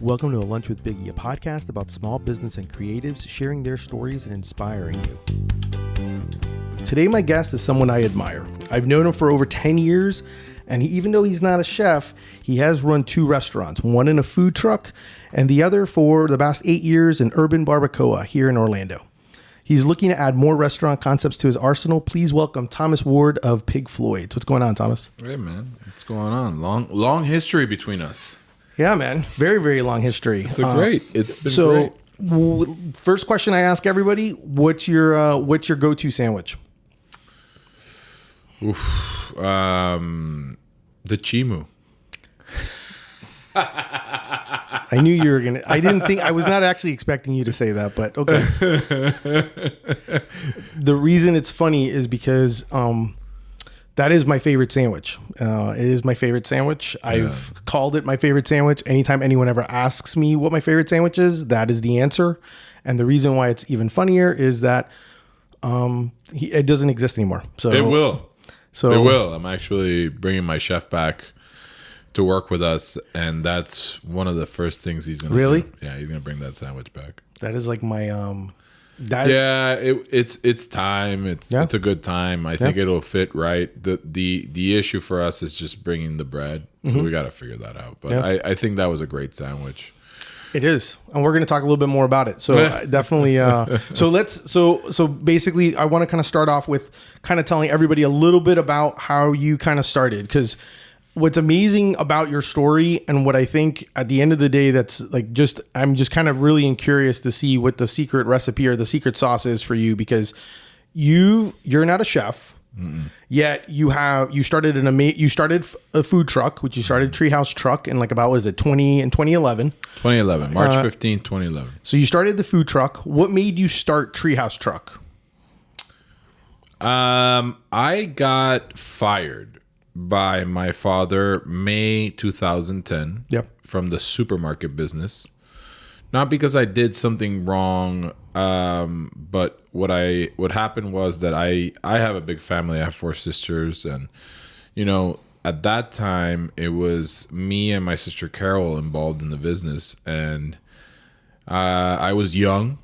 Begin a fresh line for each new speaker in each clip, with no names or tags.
Welcome to A Lunch with Biggie, a podcast about small business and creatives sharing their stories and inspiring you. Today, my guest is someone I admire. I've known him for over 10 years, and even though he's not a chef, he has run 2 restaurants, one in a food truck and the other for the past 8 years in urban Barbakoa here in Orlando. He's looking to add more restaurant concepts to his arsenal. Please welcome Thomas Ward of Floyd. What's going on, Thomas?
Hey, man. What's going on? Long history between us.
Yeah, man. Very, very long history.
It's been great.
First question I ask everybody, what's your go-to sandwich?
Oof. The ChiMoo.
I knew you were going to. I was not actually expecting you to say that, but okay. The reason it's funny is because that is my favorite sandwich. It is my favorite sandwich. I've called it my favorite sandwich. Anytime anyone ever asks me what my favorite sandwich is, that is the answer. And the reason why it's even funnier is that it doesn't exist anymore. So
it will. It will. I'm actually bringing my chef back to work with us, and that's one of the first things he's gonna
really
do. Yeah, he's gonna bring that sandwich back.
That is like my
it's time. It's a good time. I think it'll fit right. The issue for us is just bringing the bread, so we got to figure that out. But I think that was a great sandwich.
It is, and we're going to talk a little bit more about it. So definitely. So basically, I want to kind of start off with kind of telling everybody a little bit about how you kind of started, because what's amazing about your story, and what I think at the end of the day, that's like I'm just kind of really curious to see what the secret recipe or the secret sauce is for you, because you're not a chef. Mm-mm. Yet you started a food truck, which you started Treehouse Truck in like about, what is it, 2011?
2011, March 15, 2011.
So you started the food truck. What made you start Treehouse Truck?
I got fired by my father May 2010 from the supermarket business. Not because I did something wrong, but what happened was that I have a big family. I have 4 sisters, and at that time it was me and my sister Carol involved in the business, and I was young.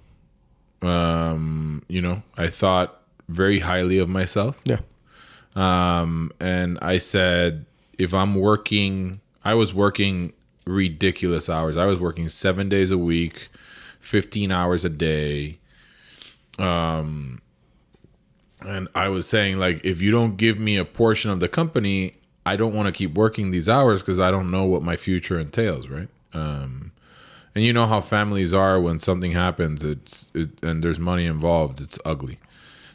I thought very highly of myself. Yeah. And I said, if I'm working, I was working ridiculous hours. I was working 7 days a week, 15 hours a day. And I was saying, like, if you don't give me a portion of the company, I don't want to keep working these hours because I don't know what my future entails, right? And you know how families are when something happens, and there's money involved, it's ugly.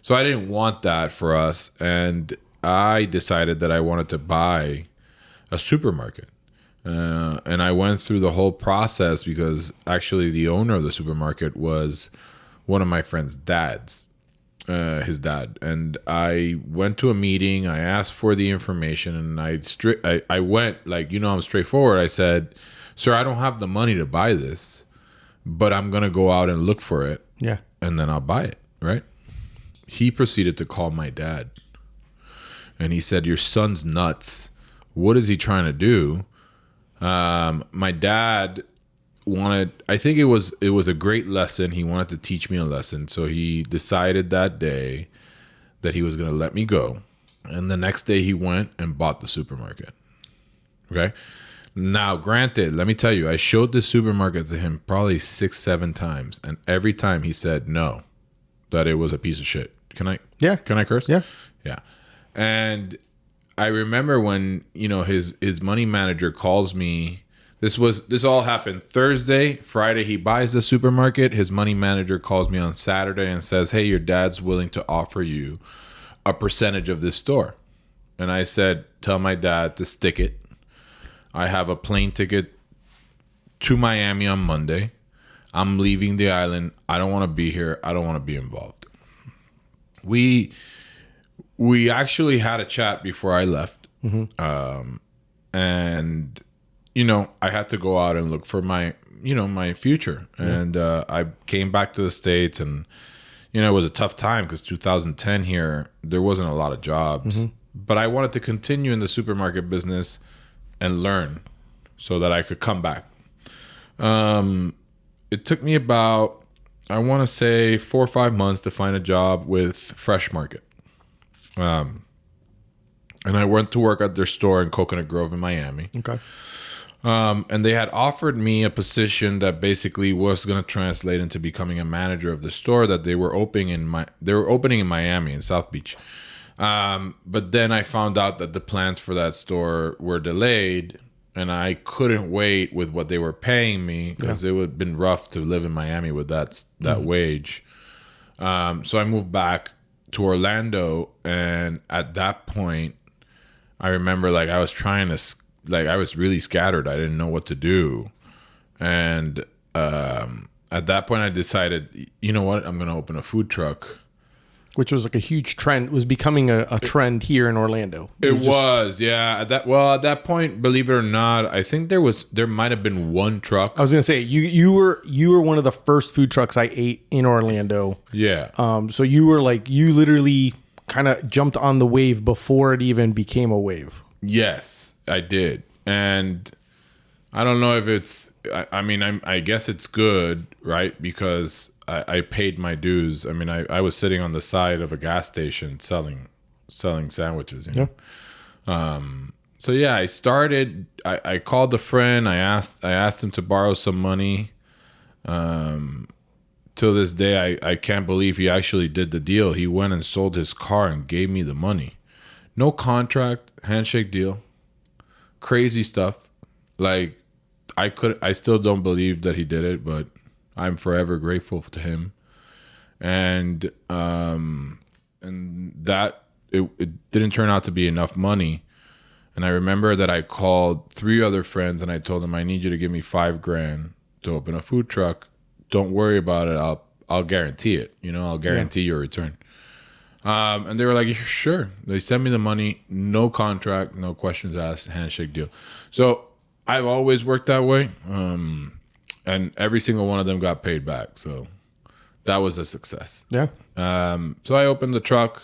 So I didn't want that for us, and I decided that I wanted to buy a supermarket. And I went through the whole process because actually the owner of the supermarket was one of my friend's dads, his dad. And I went to a meeting, I asked for the information, and I went, like, I'm straightforward. I said, sir, I don't have the money to buy this, but I'm going to go out and look for it. Yeah. And then I'll buy it, right? He proceeded to call my dad. And he said, your son's nuts. What is he trying to do? My dad wanted, I think it was a great lesson. He wanted to teach me a lesson. So he decided that day that he was going to let me go. And the next day he went and bought the supermarket. Okay. Now, granted, let me tell you, I showed the supermarket to him probably 6-7 times. And every time he said no, that it was a piece of shit. Can I curse? Yeah. Yeah. And I remember when, his money manager calls me. This all happened Thursday. Friday, he buys the supermarket. His money manager calls me on Saturday and says, hey, your dad's willing to offer you a percentage of this store. And I said, tell my dad to stick it. I have a plane ticket to Miami on Monday. I'm leaving the island. I don't want to be here. I don't want to be involved. We actually had a chat before I left. Mm-hmm. And, I had to go out and look for my future. Mm-hmm. And I came back to the States, and, it was a tough time because 2010 here, there wasn't a lot of jobs. Mm-hmm. But I wanted to continue in the supermarket business and learn so that I could come back. It took me about, I want to say 4 or 5 months to find a job with Fresh Market. And I went to work at their store in Coconut Grove in Miami.
Okay.
And they had offered me a position that basically was going to translate into becoming a manager of the store that they were opening in Miami in South Beach. But then I found out that the plans for that store were delayed, and I couldn't wait with what they were paying me because it would have been rough to live in Miami with that wage. So I moved back to Orlando, and at that point, I remember like I was trying to, like I was really scattered. I didn't know what to do, and at that point, I decided, you know what, I'm going to open a food truck.
Which was like a huge trend. It was becoming a trend here in Orlando.
It was, yeah. At that point, believe it or not, I think there might have been one truck.
I was gonna say you were one of the first food trucks I ate in Orlando.
Yeah.
So you literally kind of jumped on the wave before it even became a wave.
Yes, I did, and I don't know if it's. I guess it's good, right? Because I paid my dues. I mean, I was sitting on the side of a gas station selling sandwiches. You know? Yeah. So yeah, I started. I called a friend. I asked him to borrow some money. Till this day, I can't believe he actually did the deal. He went and sold his car and gave me the money. No contract, handshake deal. Crazy stuff. Like I still don't believe that he did it, but I'm forever grateful to him. And that it didn't turn out to be enough money. And I remember that I called 3 other friends and I told them, I need you to give me $5,000 to open a food truck. Don't worry about it. I'll guarantee it. You know, I'll guarantee your return. And they were like, sure. They sent me the money, no contract, no questions asked, handshake deal. So I've always worked that way. And every single one of them got paid back. So that was a success.
Yeah.
So I opened the truck.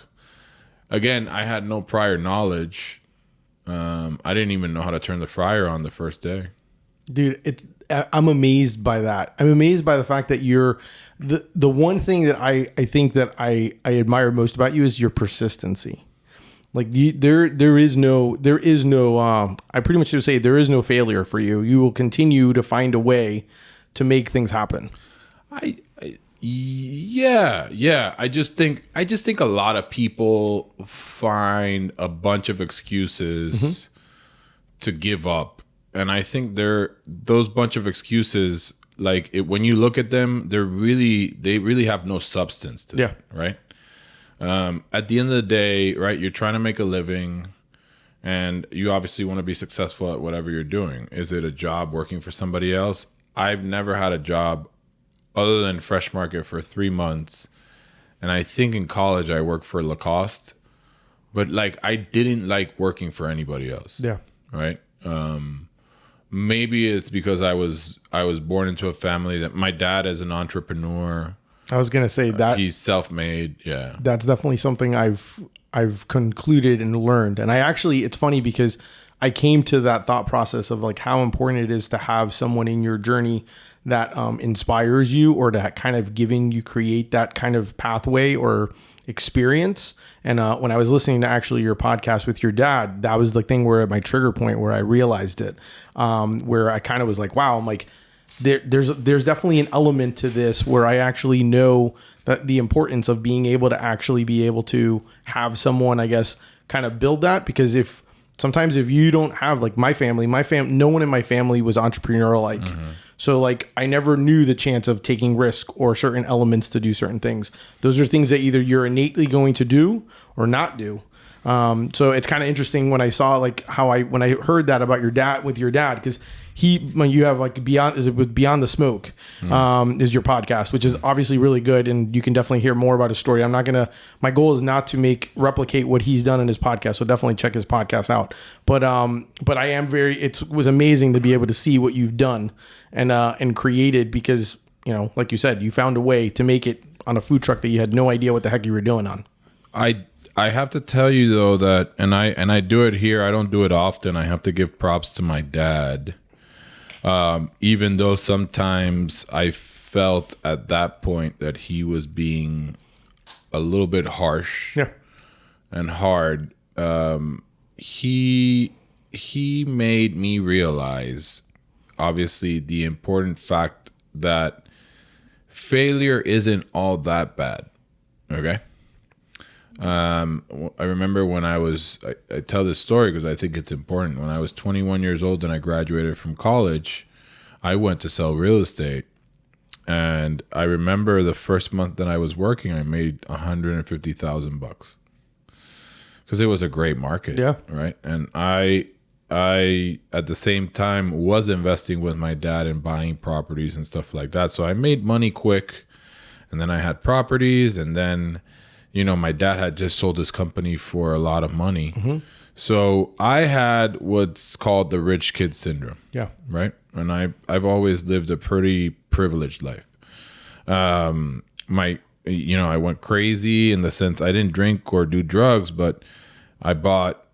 Again, I had no prior knowledge. I didn't even know how to turn the fryer on the first day.
Dude, I'm amazed by that. I'm amazed by the fact that you're the one thing that I think that I admire most about you is your persistency. Like there is no I pretty much should say there is no failure for you. You will continue to find a way to make things happen.
Yeah. I just think a lot of people find a bunch of excuses to give up. And I think those bunch of excuses, like when you look at them, they really have no substance to them, right? At the end of the day, right, you're trying to make a living and you obviously want to be successful at whatever you're doing. Is it a job working for somebody else? I've never had a job other than Fresh Market for 3 months. And I think in college I worked for Lacoste, but like I didn't like working for anybody else.
Yeah.
Right. Maybe it's because I was born into a family that my dad is an entrepreneur.
I was gonna say that
he's self-made. Yeah,
that's definitely something I've concluded and learned. And it's funny because I came to that thought process of like how important it is to have someone in your journey that inspires you or to kind of create that kind of pathway or experience. And when I was listening to actually your podcast with your dad, that was the thing where at my trigger point where I realized it, where I kind of was like, wow, I'm like, there's definitely an element to this where I actually know that the importance of being able to actually be able to have someone, I guess, kind of build that. Because if you don't have like my family, no one in my family was entrepreneurial like. So like I never knew the chance of taking risk or certain elements to do certain things. Those are things that either you're innately going to do or not do. So it's kind of interesting when I saw like when I heard that about your dad because when you have like Beyond the Smoke is your podcast, which is obviously really good. And you can definitely hear more about his story. My goal is not to replicate what he's done in his podcast. So definitely check his podcast out. But I am it was amazing to be able to see what you've done and created because, you know, like you said, you found a way to make it on a food truck that you had no idea what the heck you were doing on.
I have to tell you though that, and I do it here. I don't do it often. I have to give props to my dad. Even though sometimes I felt at that point that he was being a little bit harsh and hard, he made me realize, obviously, the important fact that failure isn't all that bad. Okay. I remember when I tell this story because I think it's important. When I was 21 years old and I graduated from college, I went to sell real estate. And I remember the first month that I was working, I made $150,000 because it was a great market.
Yeah.
Right. And I at the same time was investing with my dad in buying properties and stuff like that. So I made money quick, and then I had properties, and then, you know, my dad had just sold his company for a lot of money. Mm-hmm. So I had what's called the rich kid syndrome.
Yeah.
Right. And I've always lived a pretty privileged life. I went crazy in the sense I didn't drink or do drugs, but I bought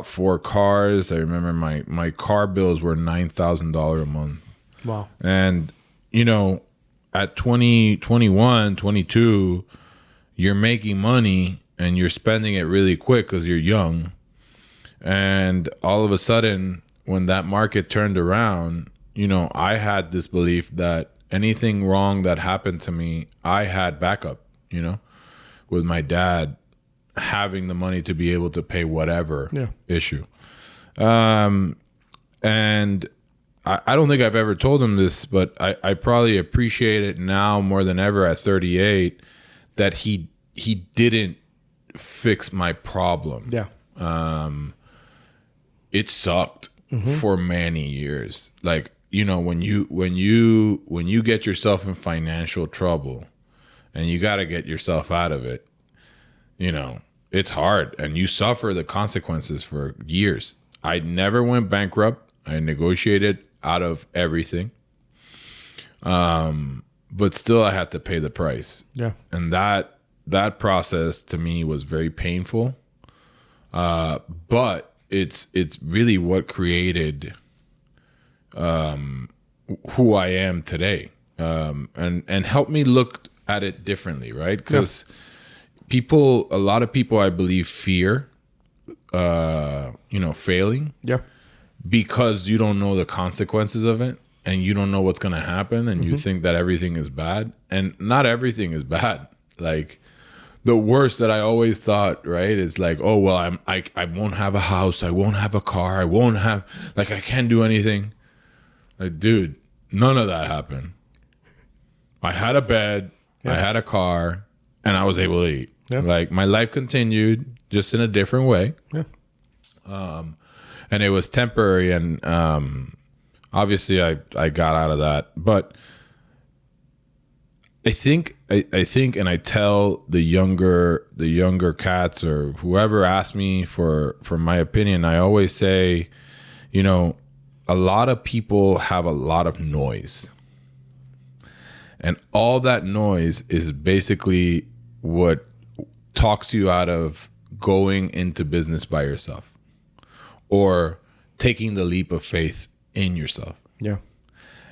4 cars. I remember my car bills were $9,000 a month.
Wow.
And, you know, at 20, 21, 22, you're making money and you're spending it really quick because you're young. And all of a sudden, when that market turned around, you know, I had this belief that anything wrong that happened to me, I had backup, you know, with my dad having the money to be able to pay whatever issue. And I don't think I've ever told him this, but I probably appreciate it now more than ever at 38 that he didn't fix my problem.
Yeah.
It sucked for many years. Like, you know, when you get yourself in financial trouble and you got to get yourself out of it, you know, it's hard and you suffer the consequences for years. I never went bankrupt. I negotiated out of everything. But still I had to pay the price. Yeah. And that process to me was very painful. But it's really what created who I am today. And helped me look at it differently, right? Because a lot of people, I believe, fear, failing. Yeah. Because you don't know the consequences of it and you don't know what's going to happen and you think that everything is bad. And not everything is bad. Like, the worst that I always thought, right, is like, oh, well, I won't have a house. I won't have a car. I won't have, like, I can't do anything. Like, dude, none of that happened. I had a bed. I had a car. And I was able to eat. Yeah. Like, my life continued just in a different way. Yeah. And it was temporary. And obviously, I got out of that. But I think, and I tell the younger cats or whoever asks me for my opinion, I always say, you know, a lot of people have a lot of noise. And all that noise is basically what talks you out of going into business by yourself or taking the leap of faith in yourself. Yeah.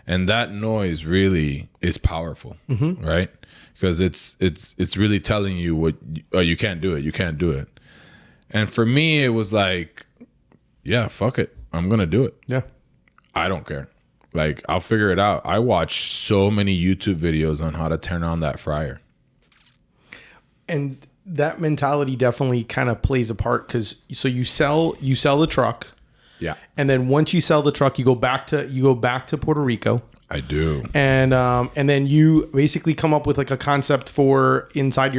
And that noise really is powerful, right? Because it's really telling you you can't do it. You can't do it. And for me, it was like, yeah, fuck it. I'm going to do it. Yeah. I don't care. Like, I'll figure it out. I watch so many YouTube videos on how to turn on that fryer.
And that mentality definitely kind of plays a part because so you sell the truck. Yeah. And then once you sell the truck, you go back to Puerto Rico.
I do.
And then you basically come up with like a concept for inside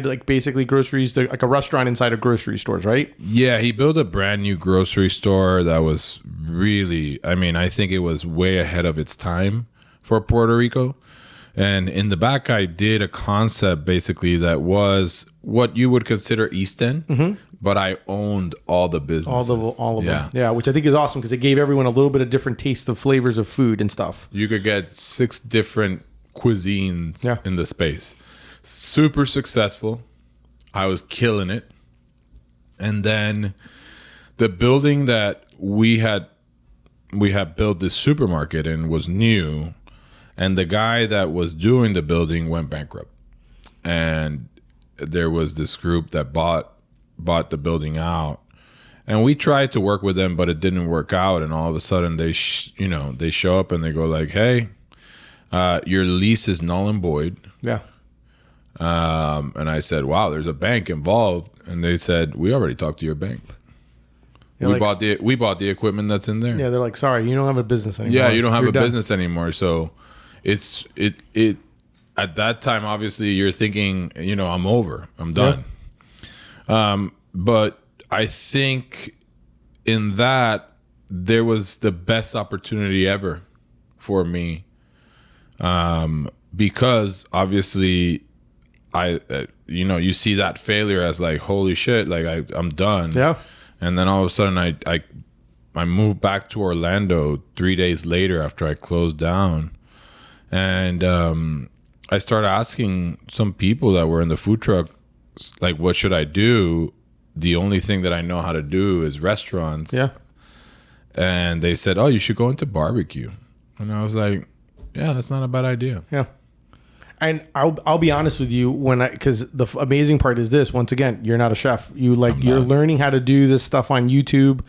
like basically groceries, like a restaurant inside of grocery stores, right?
Yeah, he built a brand new grocery store that was really, I mean, I think it was way ahead of its time for Puerto Rico. And in the back, I did a concept basically that was what you would consider East End, but I owned all the businesses.
All of them. Yeah, which I think is awesome because it gave everyone a little bit of different taste of flavors of food and stuff.
You could get 6 different cuisines in the space. Super successful. I was killing it. And then the building that we had we had built this supermarket and was new, and the guy that was doing the building went bankrupt, and there was this group that bought the building out, and we tried to work with them, but it didn't work out. And all of a sudden they they show up and they go like, hey, your lease is null and void.
Yeah.
And I said, wow, there's a bank involved. And they said, we already talked to your bank. We bought the equipment that's in there.
Yeah, they're like, sorry, you don't have a business anymore.
Yeah, you don't have business anymore. So it at that time, obviously you're thinking, I'm over. I'm done. Yeah. But I think in that there was the best opportunity ever for me. Because obviously you see that failure as like, holy shit, like I'm done.
Yeah.
And then all of a sudden I moved back to Orlando 3 days later after I closed down. And I started asking some people that were in the food truck, like, what should I do? The only thing that I know how to do is restaurants.
Yeah. And
they said, oh, you should go into barbecue. And I was like, yeah, that's not a bad idea.
Yeah. And I'll be honest with you, because the amazing part is this. Once again, you're not a chef. You're learning how to do this stuff on YouTube.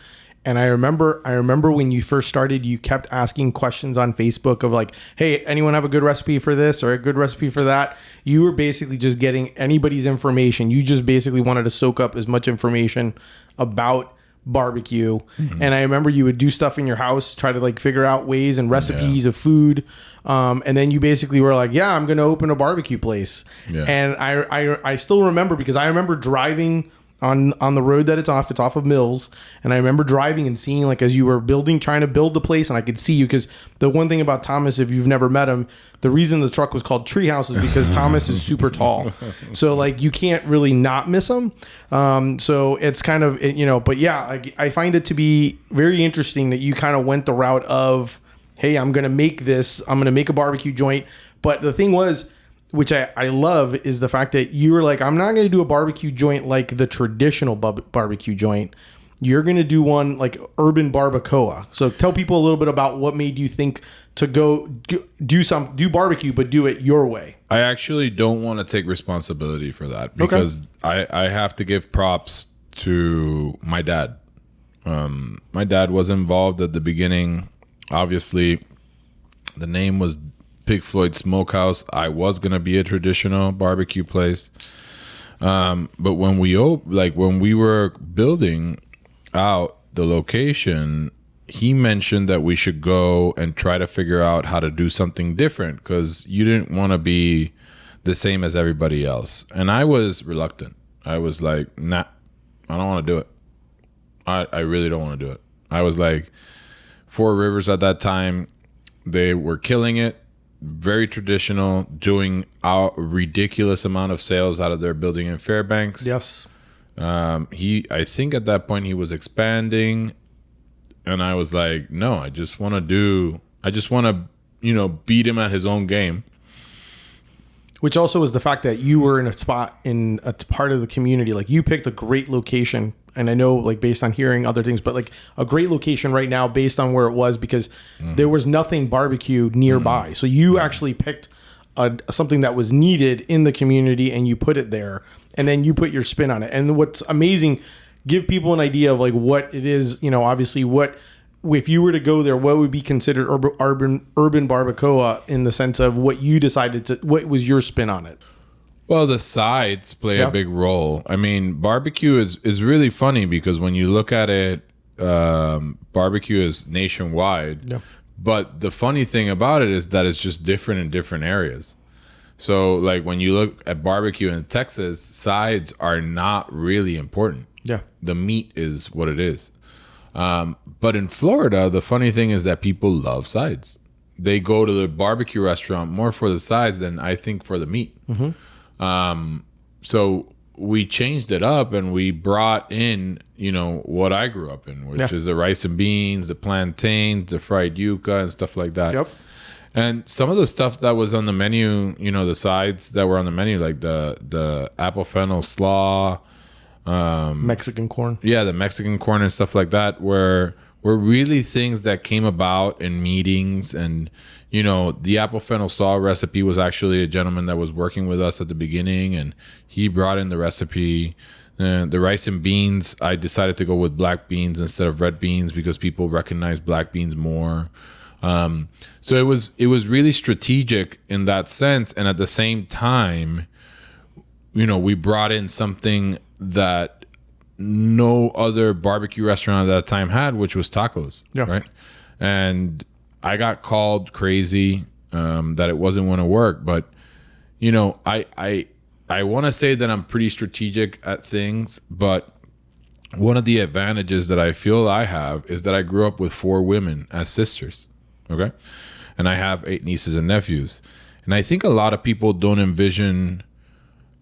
And I remember when you first started, you kept asking questions on Facebook of like, hey, anyone have a good recipe for this or a good recipe for that? You were basically just getting anybody's information. You just basically wanted to soak up as much information about barbecue. Mm-hmm. And I remember you would do stuff in your house, try to like figure out ways and recipes of food. And then you basically were like, yeah, I'm going to open a barbecue place. Yeah. And I still remember, because I remember driving on the road that it's off of Mills. And I remember driving and seeing, like, as you were trying to build the place, and I could see you, because the one thing about Thomas, if you've never met him, the reason the truck was called Treehouse is because Thomas is super tall. So like you can't really not miss him. So it's kind of, but yeah, I find it to be very interesting that you kind of went the route of, hey, I'm going to make a barbecue joint. But the thing was, which I love, is the fact that you were like, I'm not going to do a barbecue joint like the traditional barbecue joint. You're going to do one like urban barbacoa. So tell people a little bit about what made you think to go do barbecue, but do it your way.
I actually don't want to take responsibility for that, because I have to give props to my dad. My dad was involved at the beginning. Obviously, the name was Big Floyd Smokehouse. I was gonna be a traditional barbecue place, but when we were building out the location, he mentioned that we should go and try to figure out how to do something different, because you didn't want to be the same as everybody else. And I was reluctant. I was like, nah, I don't want to do it. I really don't want to do it. I was like, Four Rivers at that time, they were killing it. Very traditional, doing a ridiculous amount of sales out of their building in Fairbanks.
Yes.
I think at that point he was expanding, and I was like, no, I just want to, beat him at his own game.
Which also is the fact that you were in a spot in a part of the community. Like, you picked a great location. And I know, like, based on hearing other things, but like a great location right now based on where it was, because there was nothing barbecue nearby. So you actually picked something that was needed in the community, and you put it there, and then you put your spin on it. And what's amazing, give people an idea of like what it is, obviously if you were to go there, what would be considered urban barbacoa, in the sense of what you decided what was your spin on it?
Well, the sides play a big role. I mean, barbecue is really funny, because when you look at it, barbecue is nationwide. Yeah. But the funny thing about it is that it's just different in different areas. So, like, when you look at barbecue in Texas, sides are not really important.
Yeah.
The meat is what it is. But in Florida, the funny thing is that people love sides. They go to the barbecue restaurant more for the sides than I think for the meat. Mm-hmm. So we changed it up, and we brought in, what I grew up in, which is the rice and beans, the plantains, the fried yuca, and stuff like that. Yep. And some of the stuff that was on the menu, the sides that were on the menu, like the apple fennel slaw,
Mexican corn.
Yeah, the Mexican corn and stuff like that were were really things that came about in meetings. And, you know, the apple fennel saw recipe was actually a gentleman that was working with us at the beginning, and he brought in the recipe. The rice and beans, I decided to go with black beans instead of red beans because people recognize black beans more. So it was really strategic in that sense. And at the same time, you know, we brought in something that no other barbecue restaurant at that time had, which was tacos. Yeah. Right. And I got called crazy that it wasn't going to work. But, you know, I want to say that I'm pretty strategic at things, but one of the advantages that I feel I have is that I grew up with 4 women as sisters, okay? And I have 8 nieces and nephews. And I think a lot of people don't envision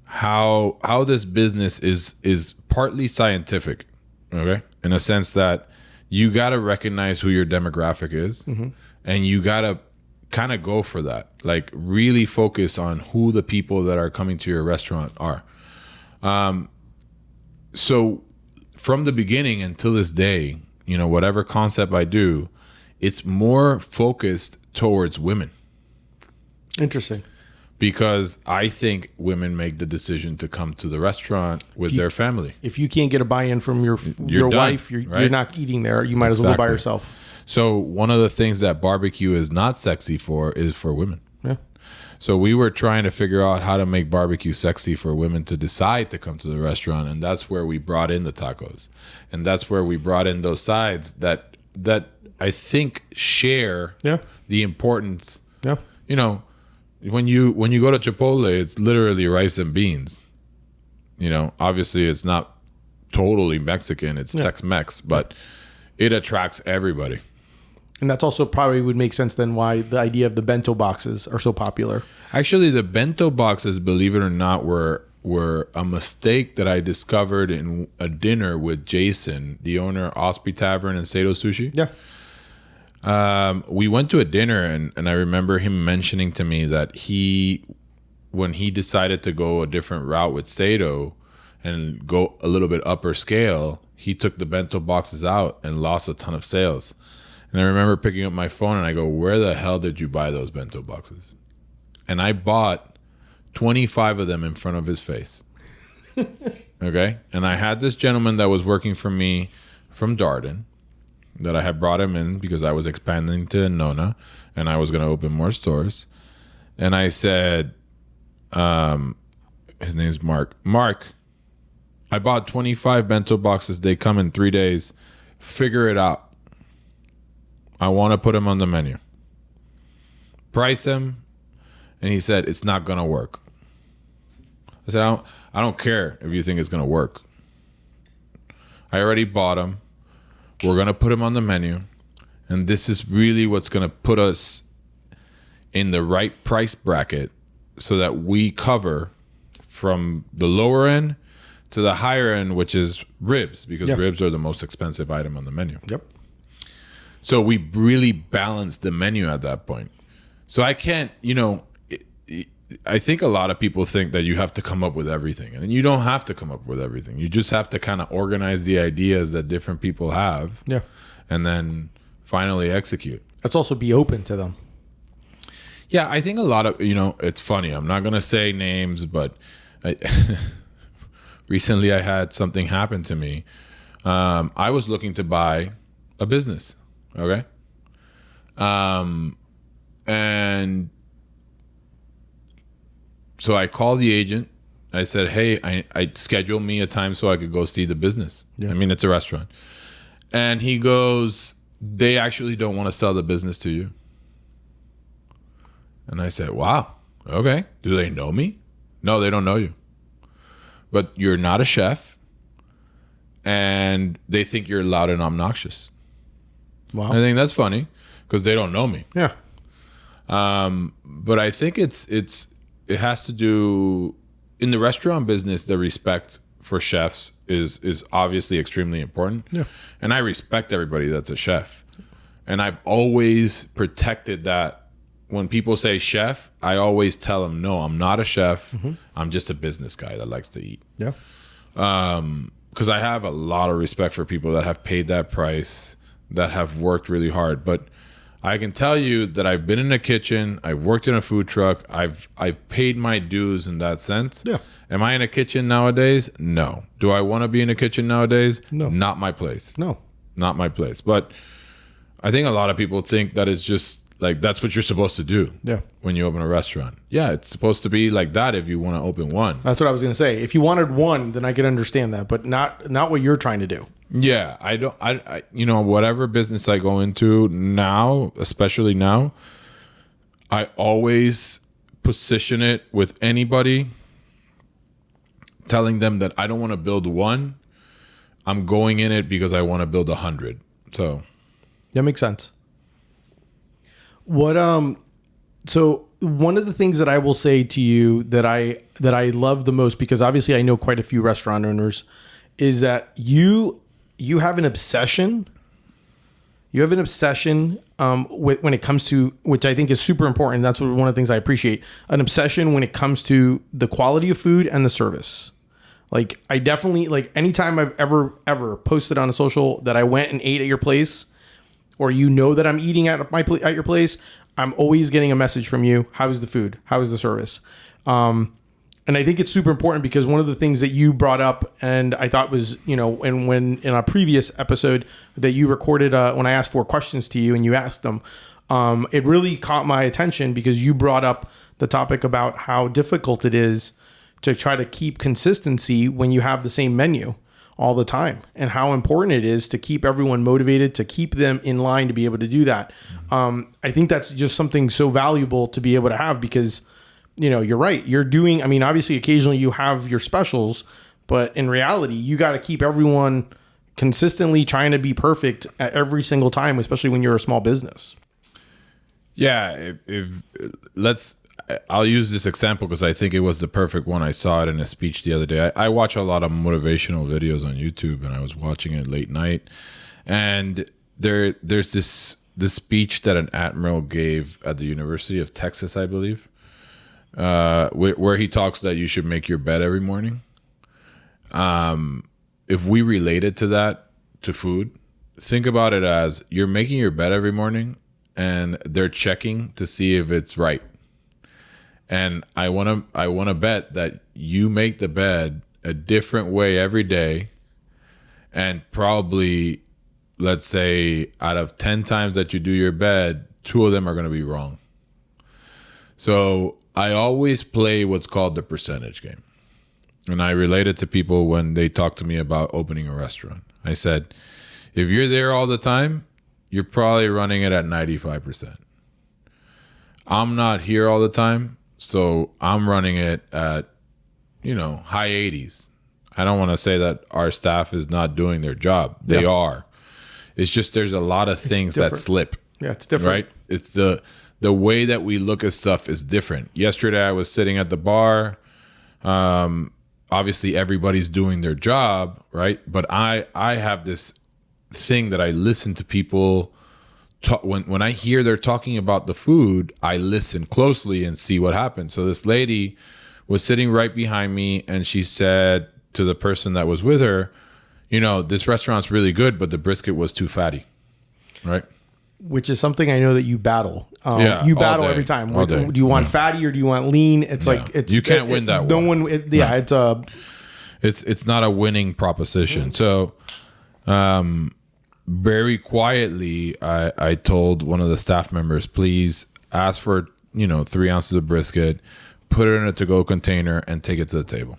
how this business is partly scientific, okay? In a sense that you got to recognize who your demographic is, and you got to kind of go for that. Like, really focus on who the people that are coming to your restaurant are. So from the beginning until this day, you know, whatever concept I do, it's more focused towards women.
Interesting.
Because I think women make the decision to come to the restaurant with their family. If
you can't get a buy-in from your wife, you're not eating there. You might as well go by yourself.
So one of the things that barbecue is not sexy for is for women.
Yeah.
So we were trying to figure out how to make barbecue sexy for women to decide to come to the restaurant. And that's where we brought in the tacos. And that's where we brought in those sides that I think share the importance.
Yeah.
You know, when you go to Chipotle, it's literally rice and beans. You know, obviously it's not totally Mexican, it's Tex-Mex, but it attracts everybody.
And that's also probably would make sense then why the idea of the bento boxes are so popular.
Actually, the bento boxes, believe it or not, were a mistake that I discovered in a dinner with Jason, the owner of Osprey Tavern and Sato Sushi.
Yeah.
We went to a dinner, and I remember him mentioning to me that when he decided to go a different route with Sato and go a little bit upper scale, he took the bento boxes out and lost a ton of sales. And I remember picking up my phone and I go, where the hell did you buy those bento boxes? And I bought 25 of them in front of his face. Okay? And I had this gentleman that was working for me from Darden that I had brought him in because I was expanding to Nona and I was going to open more stores. And I said, his name's Mark. Mark, I bought 25 bento boxes. They come in 3 days. Figure it out. I want to put them on the menu. Price them. And he said, it's not going to work. I said, I don't care if you think it's going to work. I already bought them. We're going to put them on the menu. And this is really what's going to put us in the right price bracket so that we cover from the lower end to the higher end, which is ribs, because ribs are the most expensive item on the menu.
Yep.
So we really balanced the menu at that point. So I can't, you know, I think a lot of people think that you have to come up with everything. And you don't have to come up with everything. You just have to kind of organize the ideas that different people have.
Yeah.
And then finally execute.
Let's also be open to them.
Yeah, I think a lot of, you know, it's funny. I'm not going to say names, but recently I had something happen to me. I was looking to buy a business. Okay. And so I called the agent. I said, hey, I scheduled me a time so I could go see the business. Yeah. I mean, it's a restaurant. And he goes, they actually don't want to sell the business to you. And I said, wow, okay. Do they know me? No, they don't know you. But you're not a chef. And they think you're loud and obnoxious. Wow. I think that's funny because they don't know me.
Yeah.
But I think it has to do in the restaurant business. The respect for chefs is obviously extremely important.
Yeah.
And I respect everybody that's a chef. And I've always protected that. When people say chef, I always tell them, no, I'm not a chef. Mm-hmm. I'm just a business guy that likes to eat.
Yeah.
Because I have a lot of respect for people that have paid that price, that have worked really hard. But I can tell you that I've been in a kitchen, I've worked in a food truck, I've paid my dues in that sense.
Yeah.
Am I in a kitchen nowadays? No. Do I want to be in a kitchen nowadays?
No.
Not my place.
No.
Not my place. But I think a lot of people think that it's just like that's what you're supposed to do.
Yeah.
When you open a restaurant. Yeah, it's supposed to be like that if you want to open one.
That's what I was going to say. If you wanted one, then I could understand that, but not what you're trying to do.
Yeah, I whatever business I go into now, especially now, I always position it with anybody telling them that I don't want to build one. I'm going in it because I want to build 100. So
that makes sense. So one of the things that I will say to you that I love the most, because obviously I know quite a few restaurant owners, is that you have an obsession. You have an obsession when it comes to, which I think is super important. That's one of the things I appreciate. An obsession when it comes to the quality of food and the service. Like I definitely, like anytime I've ever posted on a social that I went and ate at your place, or that I'm eating at your place, I'm always getting a message from you. How is the food? How is the service? And I think it's super important because one of the things that you brought up, and I thought was, and when in a previous episode that you recorded, when I asked 4 questions to you and you asked them, it really caught my attention because you brought up the topic about how difficult it is to try to keep consistency when you have the same menu all the time, and how important it is to keep everyone motivated, to keep them in line to be able to do that. I think that's just something so valuable to be able to have because, you're right. You're doing, obviously occasionally you have your specials, but in reality, you got to keep everyone consistently trying to be perfect at every single time, especially when you're a small business.
Yeah. I'll use this example because I think it was the perfect one. I saw it in a speech the other day. I watch a lot of motivational videos on YouTube, and I was watching it late night. And there's this speech that an admiral gave at the University of Texas, I believe, where he talks that you should make your bed every morning. If we related to that, to food, think about it as you're making your bed every morning, and they're checking to see if it's right. And I want to bet that you make the bed a different way every day, and probably, let's say, out of 10 times that you do your bed, 2 of them are going to be wrong. So I always play what's called the percentage game. And I relate it to people when they talk to me about opening a restaurant. I said, if you're there all the time, you're probably running it at 95%. I'm not here all the time. So I'm running it at, high 80s. I don't want to say that our staff is not doing their job. They are. It's just there's a lot of things that slip.
Yeah, it's different.
Right? It's the way that we look at stuff is different. Yesterday I was sitting at the bar. Obviously everybody's doing their job, right? But I have this thing that I listen to people when I hear they're talking about the food, I listen closely and see what happens. So this lady was sitting right behind me, and she said to the person that was with her, this restaurant's really good, but the brisket was too fatty, right?
Which is something I know that you battle.
Yeah,
you battle every time. Do you want fatty or do you want lean? It's like
you can't win that.
No one.
It's not a winning proposition. So, very quietly, I told one of the staff members, please ask for 3 ounces of brisket, put it in a to-go container, and take it to the table.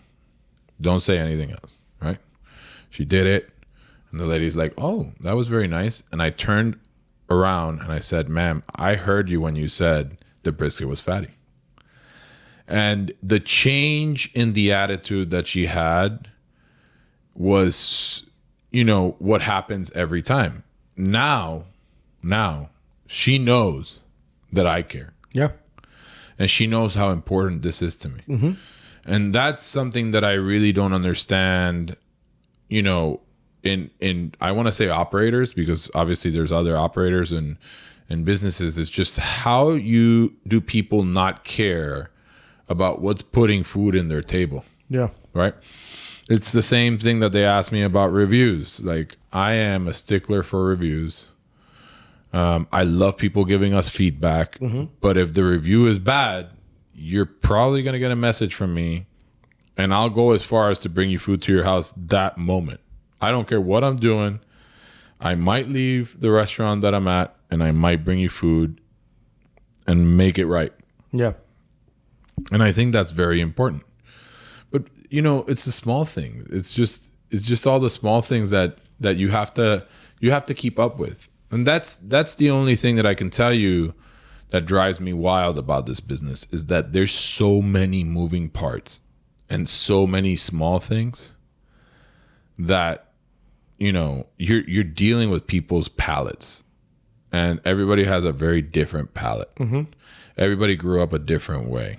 Don't say anything else, right? She did it, and the lady's like, oh, that was very nice. And I turned around and I said, ma'am, I heard you when you said the brisket was fatty. And the change in the attitude that she had was what happens every time. Now she knows that I care.
Yeah.
And she knows how important this is to me.
Mm-hmm.
And that's something that I really don't understand, in I want to say operators, because obviously there's other operators and businesses. It's just how do people not care about what's putting food in their table?
Yeah.
Right? It's the same thing that they asked me about reviews. Like, I am a stickler for reviews. I love people giving us feedback, but if the review is bad, you're probably going to get a message from me, and I'll go as far as to bring you food to your house that moment. I don't care what I'm doing. I might leave the restaurant that I'm at, and I might bring you food and make it right.
Yeah.
And I think that's very important. But, it's the small things. It's just all the small things that you have to keep up with. And that's the only thing that I can tell you that drives me wild about this business, is that there's so many moving parts and so many small things that, you're dealing with people's palates, and everybody has a very different palate. Everybody grew up a different way.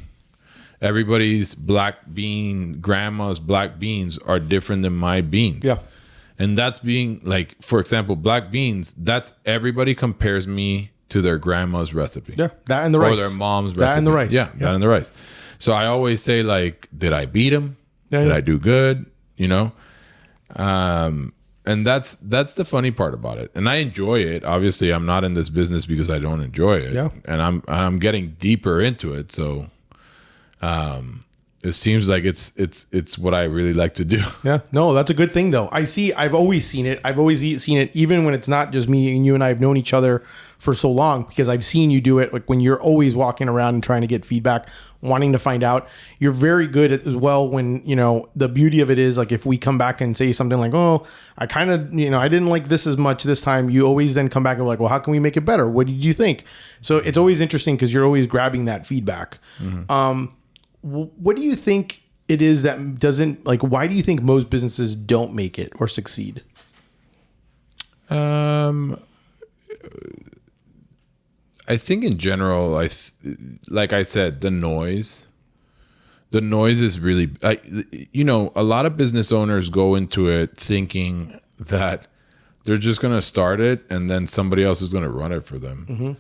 Everybody's grandma's black beans are different than my beans. Yeah. And that's being like, for example, black beans, that's everybody compares me to their grandma's recipe.
Yeah. That and the rice.
Or their mom's recipe.
That and the rice.
Yeah. That and the rice. So I always say, like, did I beat him? Did I do good? And that's the funny part about it. And I enjoy it. Obviously, I'm not in this business because I don't enjoy it. Yeah. And I'm getting deeper into it. So it seems like it's what I really like to do.
Yeah. No, that's a good thing though. I've always seen it. I've always seen it, even when it's not just me and you and I have known each other for so long, because I've seen you do it. Like when you're always walking around and trying to get feedback, wanting to find out. You're very good at as well when, the beauty of it is, like, if we come back and say something like, oh, I kind of, I didn't like this as much this time, you always then come back and like, well, how can we make it better? What did you think? So it's always interesting because you're always grabbing that feedback. What do you think it is that doesn't, like, why do you think most businesses don't make it or succeed?
I think in general, like I said, the noise is really, a lot of business owners go into it thinking that they're just going to start it and then somebody else is going to run it for them.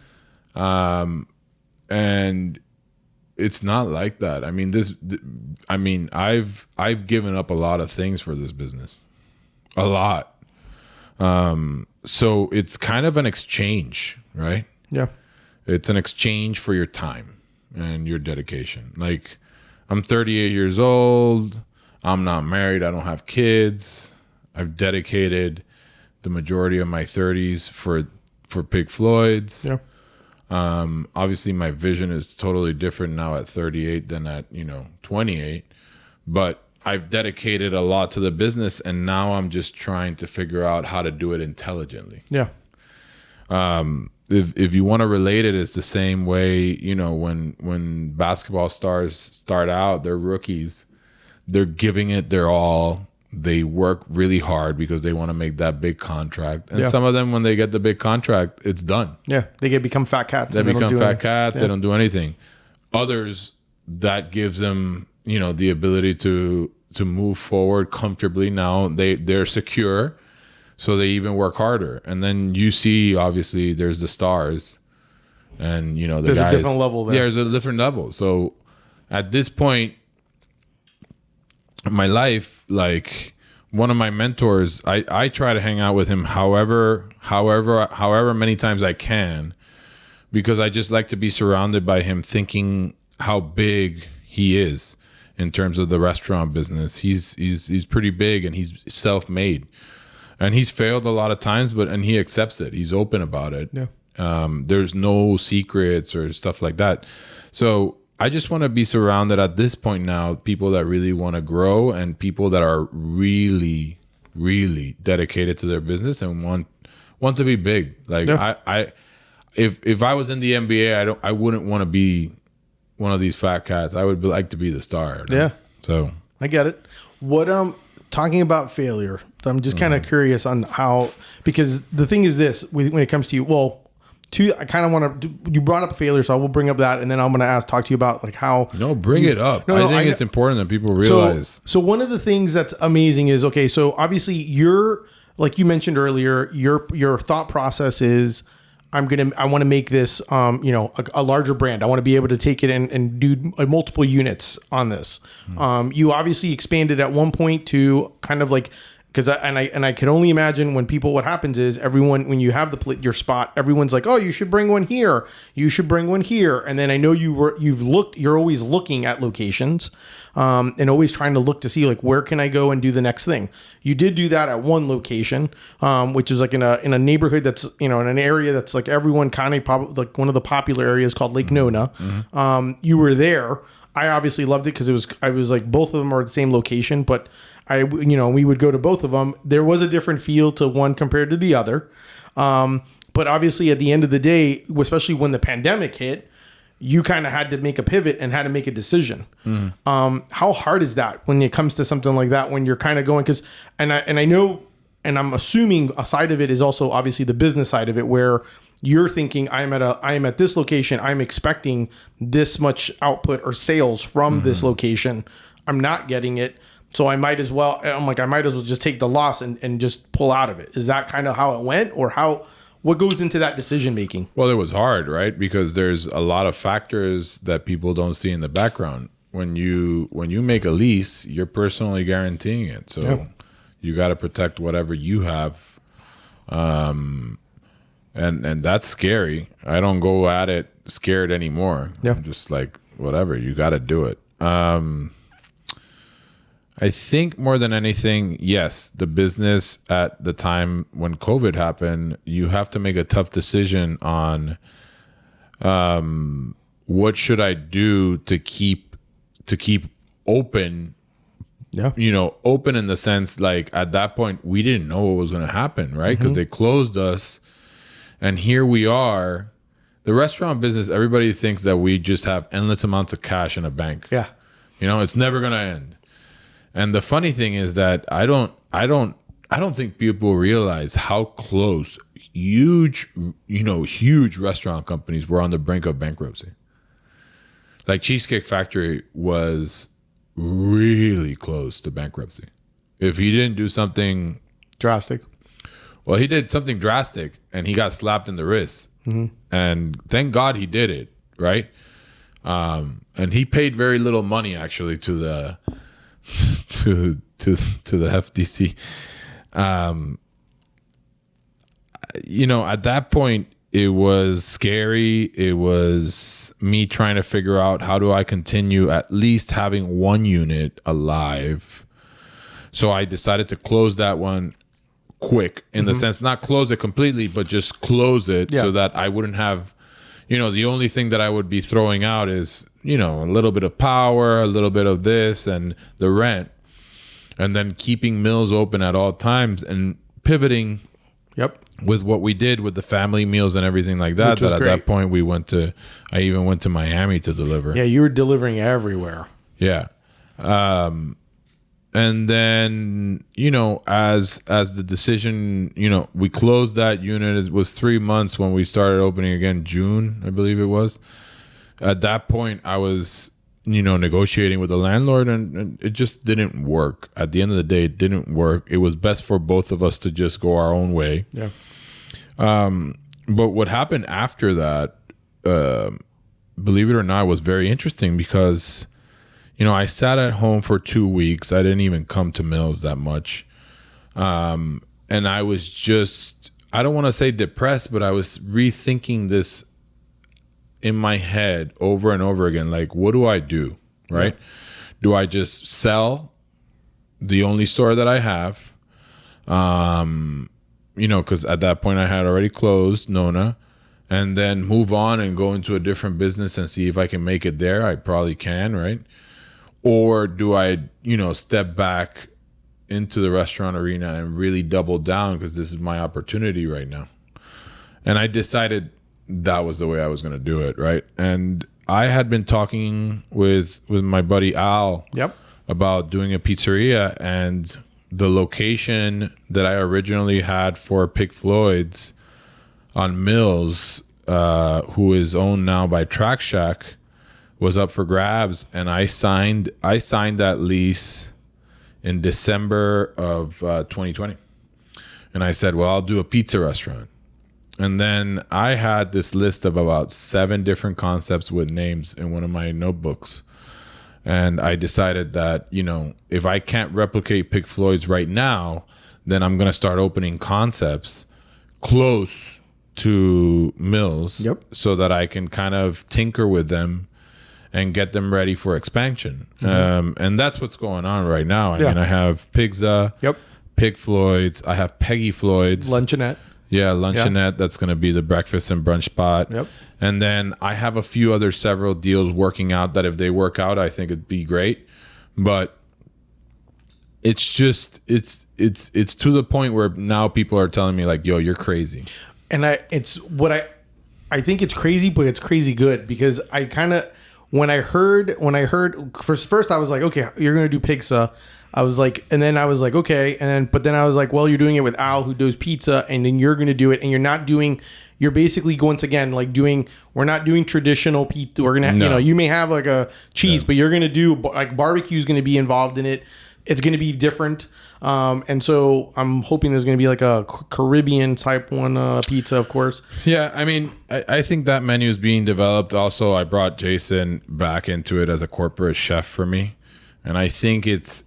And it's not like that. I mean, I've given up a lot of things for this business, a lot. So it's kind of an exchange, right?
Yeah.
It's an exchange for your time and your dedication. Like, I'm 38 years old. I'm not married. I don't have kids. I've dedicated the majority of my 30s for Pig Floyd's. Yeah. Obviously, my vision is totally different now at 38 than at 28. But I've dedicated a lot to the business, and now I'm just trying to figure out how to do it intelligently.
Yeah.
If you want to relate it, it's the same way, when basketball stars start out, they're rookies, they're giving it their all. They work really hard because they want to make that big contract. And some of them, when they get the big contract, it's done.
Yeah. They become fat cats.
They become fat cats. Yeah. They don't do anything. Others, that gives them, the ability to move forward comfortably. Now they're secure. So they even work harder. And then you see, obviously, there's the stars. And,
there's a different level there.
Yeah, there's a different level. So at this point in my life, like, one of my mentors, I try to hang out with him however many times I can, because I just like to be surrounded by him, thinking how big he is in terms of the restaurant business. He's pretty big, and he's self-made. And he's failed a lot of times, and he accepts it. He's open about it. Yeah. There's no secrets or stuff like that. So I just want to be surrounded at this point now, people that really want to grow and people that are really, really dedicated to their business and want to be big. Like, if I was in the NBA, I wouldn't want to be one of these fat cats. I would like to be the star.
Yeah.
So
I get it. What talking about failure, I'm just kind of curious on how, because the thing is this, when it comes to you, I kind of want to, you brought up failure, so I will bring up that, and then I'm going to talk to you about like how.
No, bring it up. I think it's important that people realize.
So one of the things that's amazing is, okay, so obviously you're, like you mentioned earlier, your thought process is, I want to make this, a larger brand. I want to be able to take it and do multiple units on this. You obviously expanded at one point to kind of Because I can only imagine what happens is everyone, when you have your spot, everyone's like, oh, you should bring one here. You should bring one here. And then I know you're always looking at locations, and always trying to look to see like, where can I go and do the next thing? You did do that at one location, which is like in a neighborhood that's, in an area that's like everyone kind of probably like one of the popular areas called Lake Nona. You were there. I obviously loved it because I was like, both of them are the same location, but we would go to both of them. There was a different feel to one compared to the other. But obviously at the end of the day, especially when the pandemic hit, you kind of had to make a pivot and had to make a decision. How hard is that when it comes to something like that, when you're kind of going, I know, and I'm assuming a side of it is also obviously the business side of it, where you're thinking, I am at this location, I'm expecting this much output or sales from this location. I'm not getting it. So I might as well just take the loss and just pull out of it. Is that kind of how it went, or what goes into that decision making?
Well, it was hard, right? Because there's a lot of factors that people don't see in the background. When you make a lease, you're personally guaranteeing it. So you got to protect whatever you have. And that's scary. I don't go at it scared anymore. I'm just like, whatever, you got to do it. I think more than anything, yes, the business at the time when COVID happened, you have to make a tough decision on what should I do to keep open. Open in the sense, like, at that point we didn't know what was going to happen, right? Because they closed us, and here we are. The restaurant business, everybody thinks that we just have endless amounts of cash in a bank. It's never going to end. And the funny thing is that I don't think people realize how close huge restaurant companies were on the brink of bankruptcy. Like Cheesecake Factory was really close to bankruptcy. If he didn't do something
drastic.
Well, he did something drastic and he got slapped in the wrist. And thank God he did it, right? And he paid very little money actually to the to the FTC. At that point it was scary. It was me trying to figure out, how do I continue at least having one unit alive? So I decided to close that one quick, in the sense, not close it completely, but just close it so that I wouldn't have, the only thing that I would be throwing out is, a little bit of power, a little bit of this, and the rent, and then keeping Mills open at all times and pivoting with what we did with the family meals and everything like that. That at that point I even went to Miami to deliver.
Yeah, you were delivering everywhere.
Yeah. And then, as the decision, we closed that unit. It was 3 months when we started opening again, June, I believe it was. At that point, I was, negotiating with the landlord, and it just didn't work. At the end of the day, it didn't work. It was best for both of us to just go our own way.
Yeah.
But what happened after that, believe it or not, was very interesting because, I sat at home for 2 weeks. I didn't even come to Mills that much. And I was just, I don't want to say depressed, but I was rethinking this in my head over and over again. Like, what do I do? Right? Yeah. Do I just sell the only store that I have? Because at that point I had already closed Nona, and then move on and go into a different business and see if I can make it there. I probably can, right? Or do I, step back into the restaurant arena and really double down because this is my opportunity right now? And I decided that was the way I was going to do it, right? And I had been talking with my buddy Al about doing a pizzeria, and the location that I originally had for Pig Floyd's on Mills, who is owned now by Track Shack, was up for grabs, and I signed that lease in December of 2020. And I said, well, I'll do a pizza restaurant. And then I had this list of about 7 different concepts with names in one of my notebooks. And I decided that, if I can't replicate Pig Floyd's right now, then I'm going to start opening concepts close to mills so that I can kind of tinker with them and get them ready for expansion. And that's what's going on right now. I mean, I have Pigza, Pig Floyd's, I have Peggy Floyd's.
Luncheonette.
Yeah, Luncheonette. That's going to be the breakfast and brunch spot. And then I have a few other several deals working out that if they work out, I think it'd be great. But it's just, it's to the point where now people are telling me like, yo, you're crazy.
And I think it's crazy, but it's crazy good, because I kind of, when I heard first I was like, okay, you're going to do Pigza. I was like, and then I was like, okay. But then I was like, well, you're doing it with Al, who does pizza, and then you're going to do it. And you're basically, once again, like we're not doing traditional pizza. We're going to, you may have like a cheese, but you're going to do like barbecue is going to be involved in it. It's going to be different. And so I'm hoping there's going to be like a Caribbean type one pizza, of course. Yeah.
I mean, I think that menu is being developed. Also, I brought Jason back into it as a corporate chef for me. And I think that's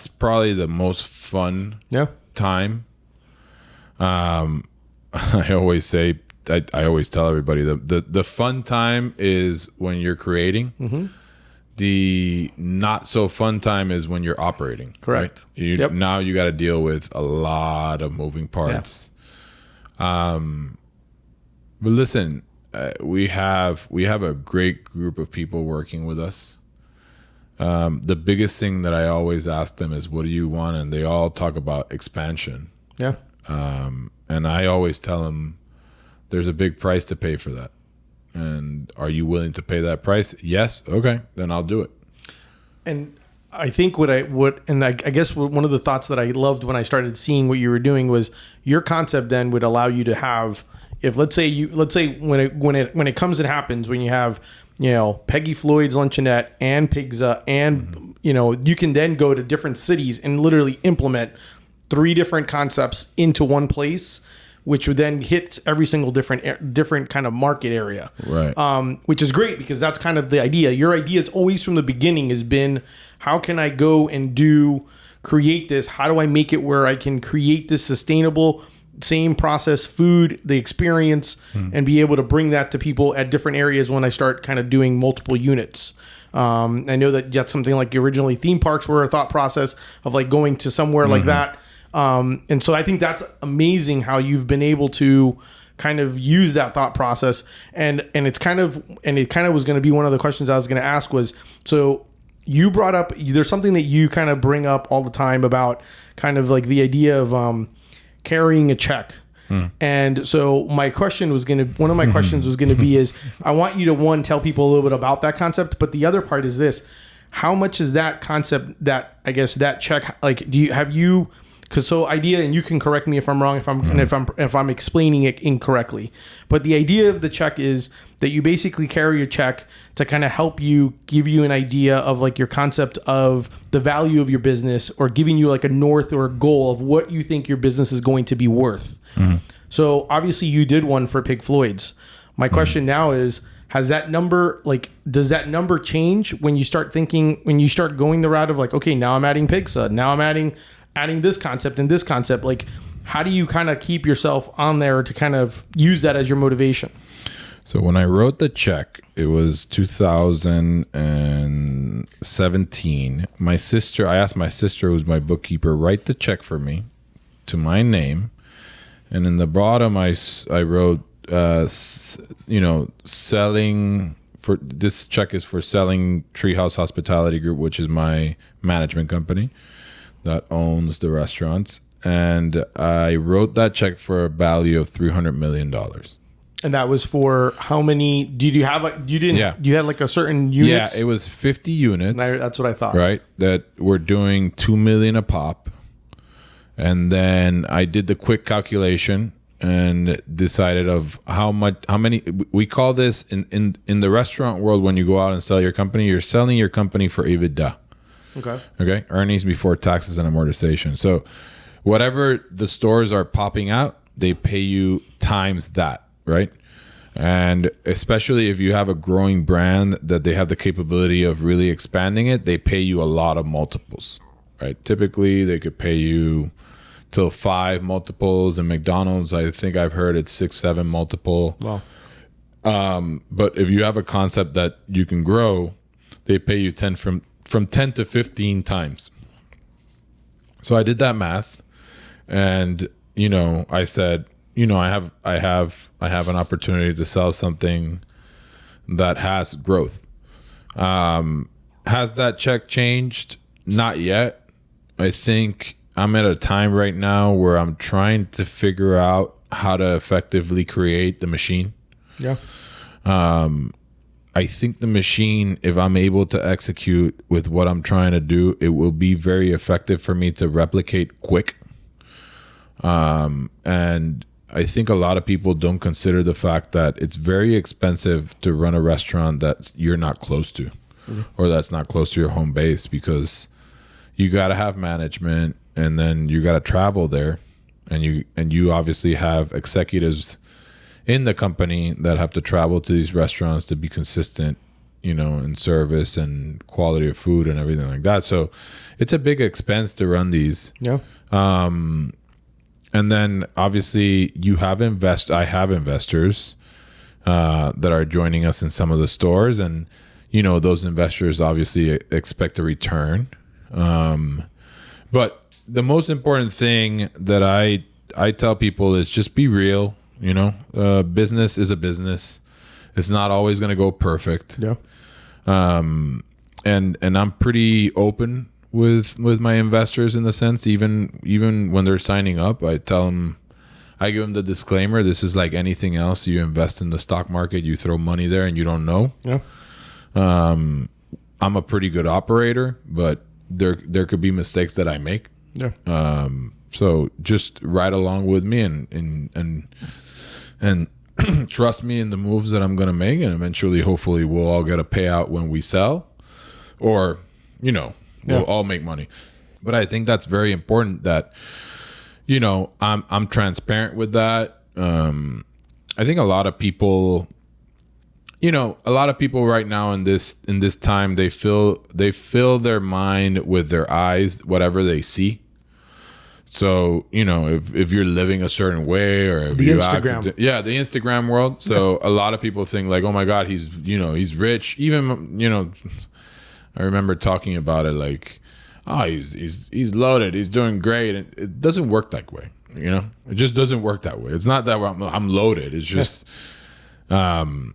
probably the most fun time. I always say, I always tell everybody the fun time is when you're creating. The not so fun time is when you're operating.
Correct.
Right? Now you got to deal with a lot of moving parts. But listen, we have a great group of people working with us. The biggest thing that I always ask them is, what do you want? And they all talk about expansion.
Yeah.
And I always tell them there's a big price to pay for that. And are you willing to pay that price? Yes. Okay. Then I'll do it.
And I think I guess one of the thoughts that I loved when I started seeing what you were doing was your concept then would allow you to have, if let's say when it comes and happens, when you have, Peggy Floyd's Luncheonette and Pigza, and you can then go to different cities and literally implement 3 different concepts into one place, which would then hit every single different kind of market area.
Right.
Which is great, because that's kind of the idea. Your idea is always from the beginning has been, how can I go and create this? How do I make it where I can create this sustainable, same process food, the experience, and be able to bring that to people at different areas when I start kind of doing multiple units. I know that's something like originally theme parks were a thought process of like going to somewhere like that. And so I think that's amazing how you've been able to kind of use that thought process. And it kind of was going to be one of the questions I was going to ask was, so you brought up, there's something that you kind of bring up all the time about kind of like the idea of carrying a check. And so one of my questions was going to be is, I want you to tell people a little bit about that concept, but the other part is this: how much is that concept, that I guess that check, like, because idea, and you can correct me if I'm wrong, if I'm explaining it incorrectly, but the idea of the check is that you basically carry a check to kind of help give you an idea of like your concept of the value of your business, or giving you like a north or a goal of what you think your business is going to be worth. So obviously you did one for Pig Floyd's. My question now is, does that number change when you start going the route of like, okay, now I'm adding Pigza, now I'm adding this concept and this concept? Like, how do you kind of keep yourself on there to kind of use that as your motivation?
So when I wrote the check, it was 2017. I asked my sister, who's my bookkeeper, write the check for me to my name. And in the bottom, I wrote, selling for, this check is for selling Treehouse Hospitality Group, which is my management company that owns the restaurants. And I wrote that check for a value of $300 million.
And that was for how many? Did you have you had like a certain units?
Yeah, it was 50 units.
That's what I thought.
Right, that were doing $2 million a pop. And then I did the quick calculation and decided of how many. We call this in the restaurant world, when you go out and sell your company, you're selling your company for EBITDA. Okay, earnings before taxes and amortization. So whatever the stores are popping out, they pay you times that. Right. And especially if you have a growing brand that they have the capability of really expanding it, they pay you a lot of multiples. right? Typically, they could pay you till 5 multiples. In McDonald's, I think I've heard it's 6, 7 multiple.
Wow.
But if you have a concept that you can grow, they pay you 10 from 10 to 15 times. So I did that math, and I said, I have an opportunity to sell something that has growth. Has that check changed? Not yet. I think I'm at a time right now where I'm trying to figure out how to effectively create the machine.
Yeah.
I think the machine, if I'm able to execute with what I'm trying to do, it will be very effective for me to replicate quick. And I think a lot of people don't consider the fact that it's very expensive to run a restaurant that you're not close to, or that's not close to your home base, because you got to have management, and then you got to travel there, and you obviously have executives in the company that have to travel to these restaurants to be consistent, in service and quality of food and everything like that. So it's a big expense to run these.
Yeah.
And then obviously I have investors that are joining us in some of the stores, and those investors obviously expect a return. But the most important thing that I tell people is just be real. Business is a business. It's not always going to go perfect.
Yeah.
And I'm pretty open with my investors in the sense, even when they're signing up, I give them the disclaimer. This is like anything else. You invest in the stock market, you throw money there and you don't know.
Yeah.
I'm a pretty good operator, but there could be mistakes that I make.
Yeah.
So just ride along with me and trust me in the moves that I'm going to make, and eventually, hopefully, we'll all get a payout when we sell, or we'll all make money. But I think that's very important that I'm transparent with that. I think a lot of people right now in this time, they fill their mind with their eyes, whatever they see. So, if you're living a certain way, or if
the
you
Instagram.
the Instagram world. So a lot of people think like, oh my God, he's rich. Even, I remember talking about it like, oh, he's loaded. He's doing great. And it doesn't work that way. It just doesn't work that way. It's not that I'm loaded. It's just, I'm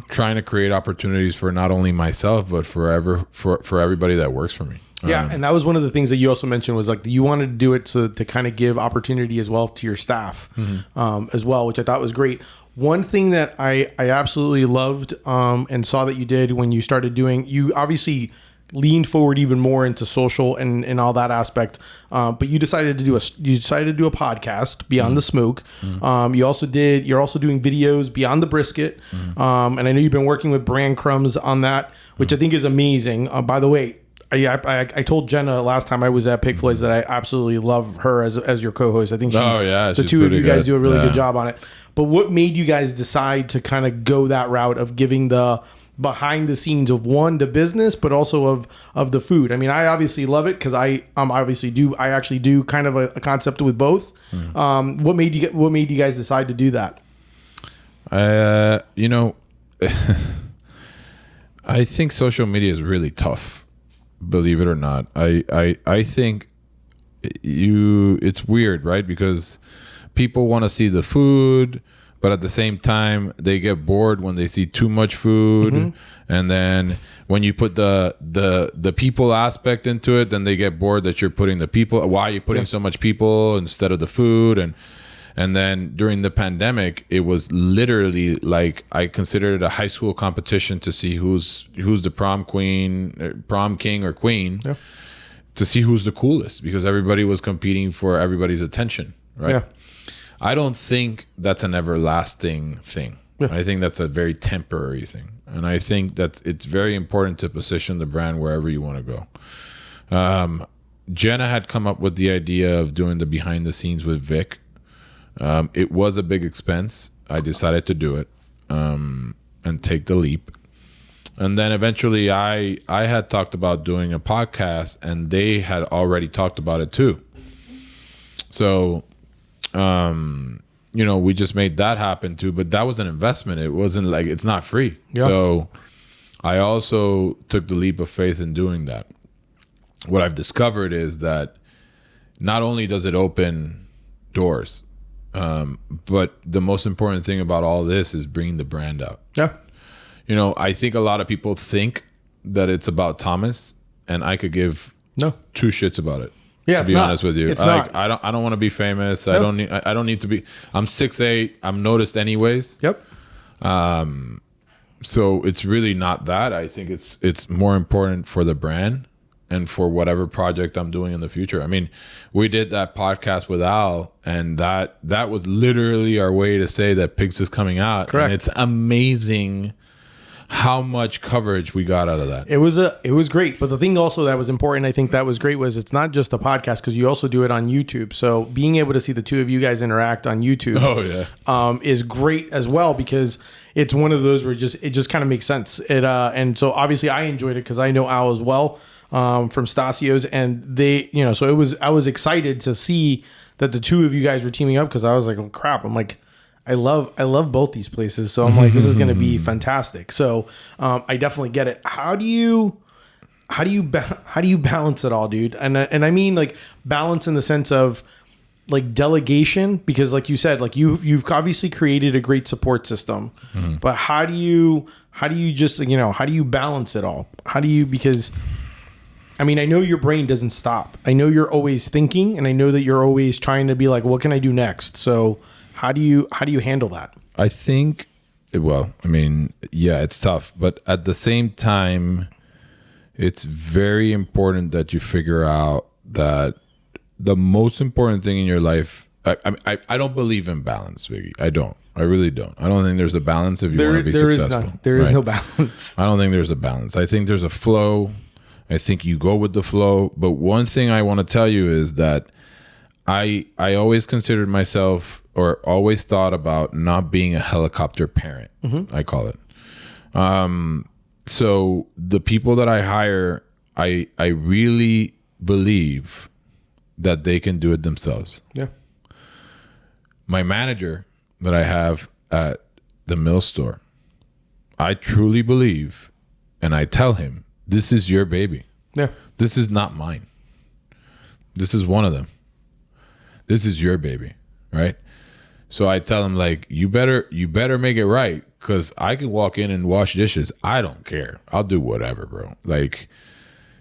trying to create opportunities for not only myself, but for everybody that works for me.
Yeah, and that was one of the things that you also mentioned was like you wanted to do it to kind of give opportunity as well to your staff as well, which I thought was great. One thing that I absolutely loved and saw that you did when you started doing, you obviously leaned forward even more into social and all that aspect, but you decided to do a podcast, Beyond the Smoke. You're also doing videos Beyond the Brisket, and I know you've been working with Brand Crumbs on that, which I think is amazing. By the way, I told Jenna last time I was at Pig Floyd's that I absolutely love her as your co-host. I think the two of you guys do a really good job on it. But what made you guys decide to kind of go that route of giving the behind the scenes of the business, but also of the food? I mean, I obviously love it because I actually do kind of a concept with both. What made you guys decide to do that?
I think social media is really tough. Believe it or not, I think it's weird, right? Because people want to see the food, but at the same time they get bored when they see too much food, and then when you put the people aspect into it, then they get bored that you're putting the people. Why are you putting so much people instead of the food? And then during the pandemic, it was literally like I considered it a high school competition to see who's the prom king or queen, to see who's the coolest, because everybody was competing for everybody's attention, right?
Yeah.
I don't think that's an everlasting thing. Yeah. I think that's a very temporary thing. And I think that it's very important to position the brand wherever you want to go. Jenna had come up with the idea of doing the behind the scenes with Vic. It was a big expense. I decided to do it and take the leap. And then eventually I had talked about doing a podcast, and they had already talked about it too. So, we just made that happen too, but that was an investment. It wasn't like, it's not free. Yeah. So I also took the leap of faith in doing that. What I've discovered is that not only does it open doors, but the most important thing about all this is bringing the brand out.
Yeah.
I think a lot of people think that it's about Thomas, and I could give two shits about it.
Yeah,
to be honest with you,
it's not.
I don't want to be famous. Nope. I don't need to be. I'm 6'8". I'm noticed anyways.
Yep.
So it's really not that. I think it's more important for the brand and for whatever project I'm doing in the future. I mean, we did that podcast with Al, and that was literally our way to say that Pigs is coming out.
Correct.
And it's amazing how much coverage we got out of that.
It was great. But the thing also that was important, I think that was great, was it's not just a podcast, because you also do it on YouTube. So being able to see the two of you guys interact on YouTube is great as well, because it's one of those where it just kind of makes sense. And so obviously I enjoyed it because I know Al as well, from Stasio's, and they, so I was excited to see that the two of you guys were teaming up, because I was like, oh crap. I'm like, I love both these places. So I'm like, this is going to be fantastic. So I definitely get it. How do you balance it all, dude? And I mean, like, balance in the sense of like delegation, because like you said, like you've obviously created a great support system, but how do you just, how do you balance it all? Because I mean, I know your brain doesn't stop. I know you're always thinking, and I know that you're always trying to be like, what can I do next? So how do you handle that?
I think, well, I mean, yeah, it's tough, but at the same time, it's very important that you figure out that the most important thing in your life, I don't believe in balance, Biggie. I don't. I really don't. I don't think there's a balance if you want to be successful.
There is no balance.
I don't think there's a balance. I think there's a flow. I think you go with the flow. But one thing I want to tell you is that I always considered myself, or always thought about, not being a helicopter parent, I call it. So the people that I hire, I really believe that they can do it themselves.
Yeah.
My manager that I have at the mill store, I truly believe, and I tell him, this is your baby.
Yeah.
This is not mine. This is one of them. This is your baby, right? So I tell him, like, you better make it right, because I can walk in and wash dishes. I don't care. I'll do whatever, bro. Like,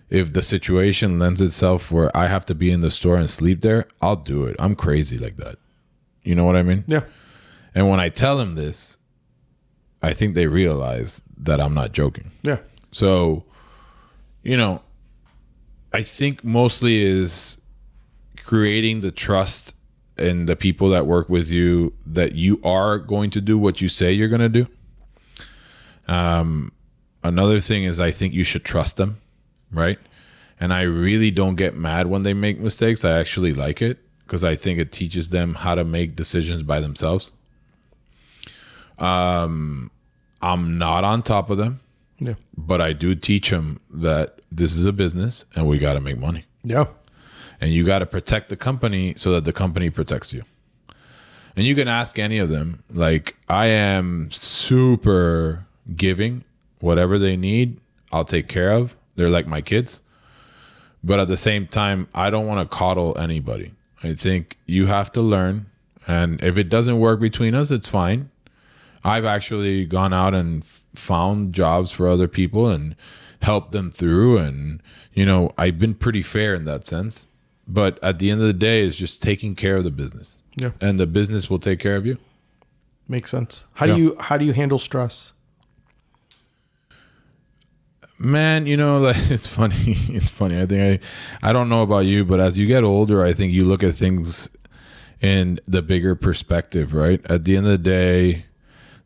if the situation lends itself where I have to be in the store and sleep there, I'll do it. I'm crazy like that. You know what I mean?
Yeah.
And when I tell them this, I think they realize that I'm not joking.
Yeah.
So, I think mostly is creating the trust in the people that work with you, that you are going to do what you say you're going to do. Another thing is, I think you should trust them, right? And I really don't get mad when they make mistakes. I actually like it, because I think it teaches them how to make decisions by themselves. I'm not on top of them, but I do teach them that this is a business and we got to make money.
Yeah.
And you got to protect the company so that the company protects you. And you can ask any of them. Like, I am super giving. Whatever they need, I'll take care of. They're like my kids. But at the same time, I don't want to coddle anybody. I think you have to learn. And if it doesn't work between us, it's fine. I've actually gone out and found jobs for other people and helped them through. And, I've been pretty fair in that sense. But at the end of the day, it's just taking care of the business.
Yeah.
And the business will take care of you.
Makes sense. How do you handle stress?
Man, like, it's funny. It's funny. I think I don't know about you, but as you get older, I think you look at things in the bigger perspective, right? At the end of the day,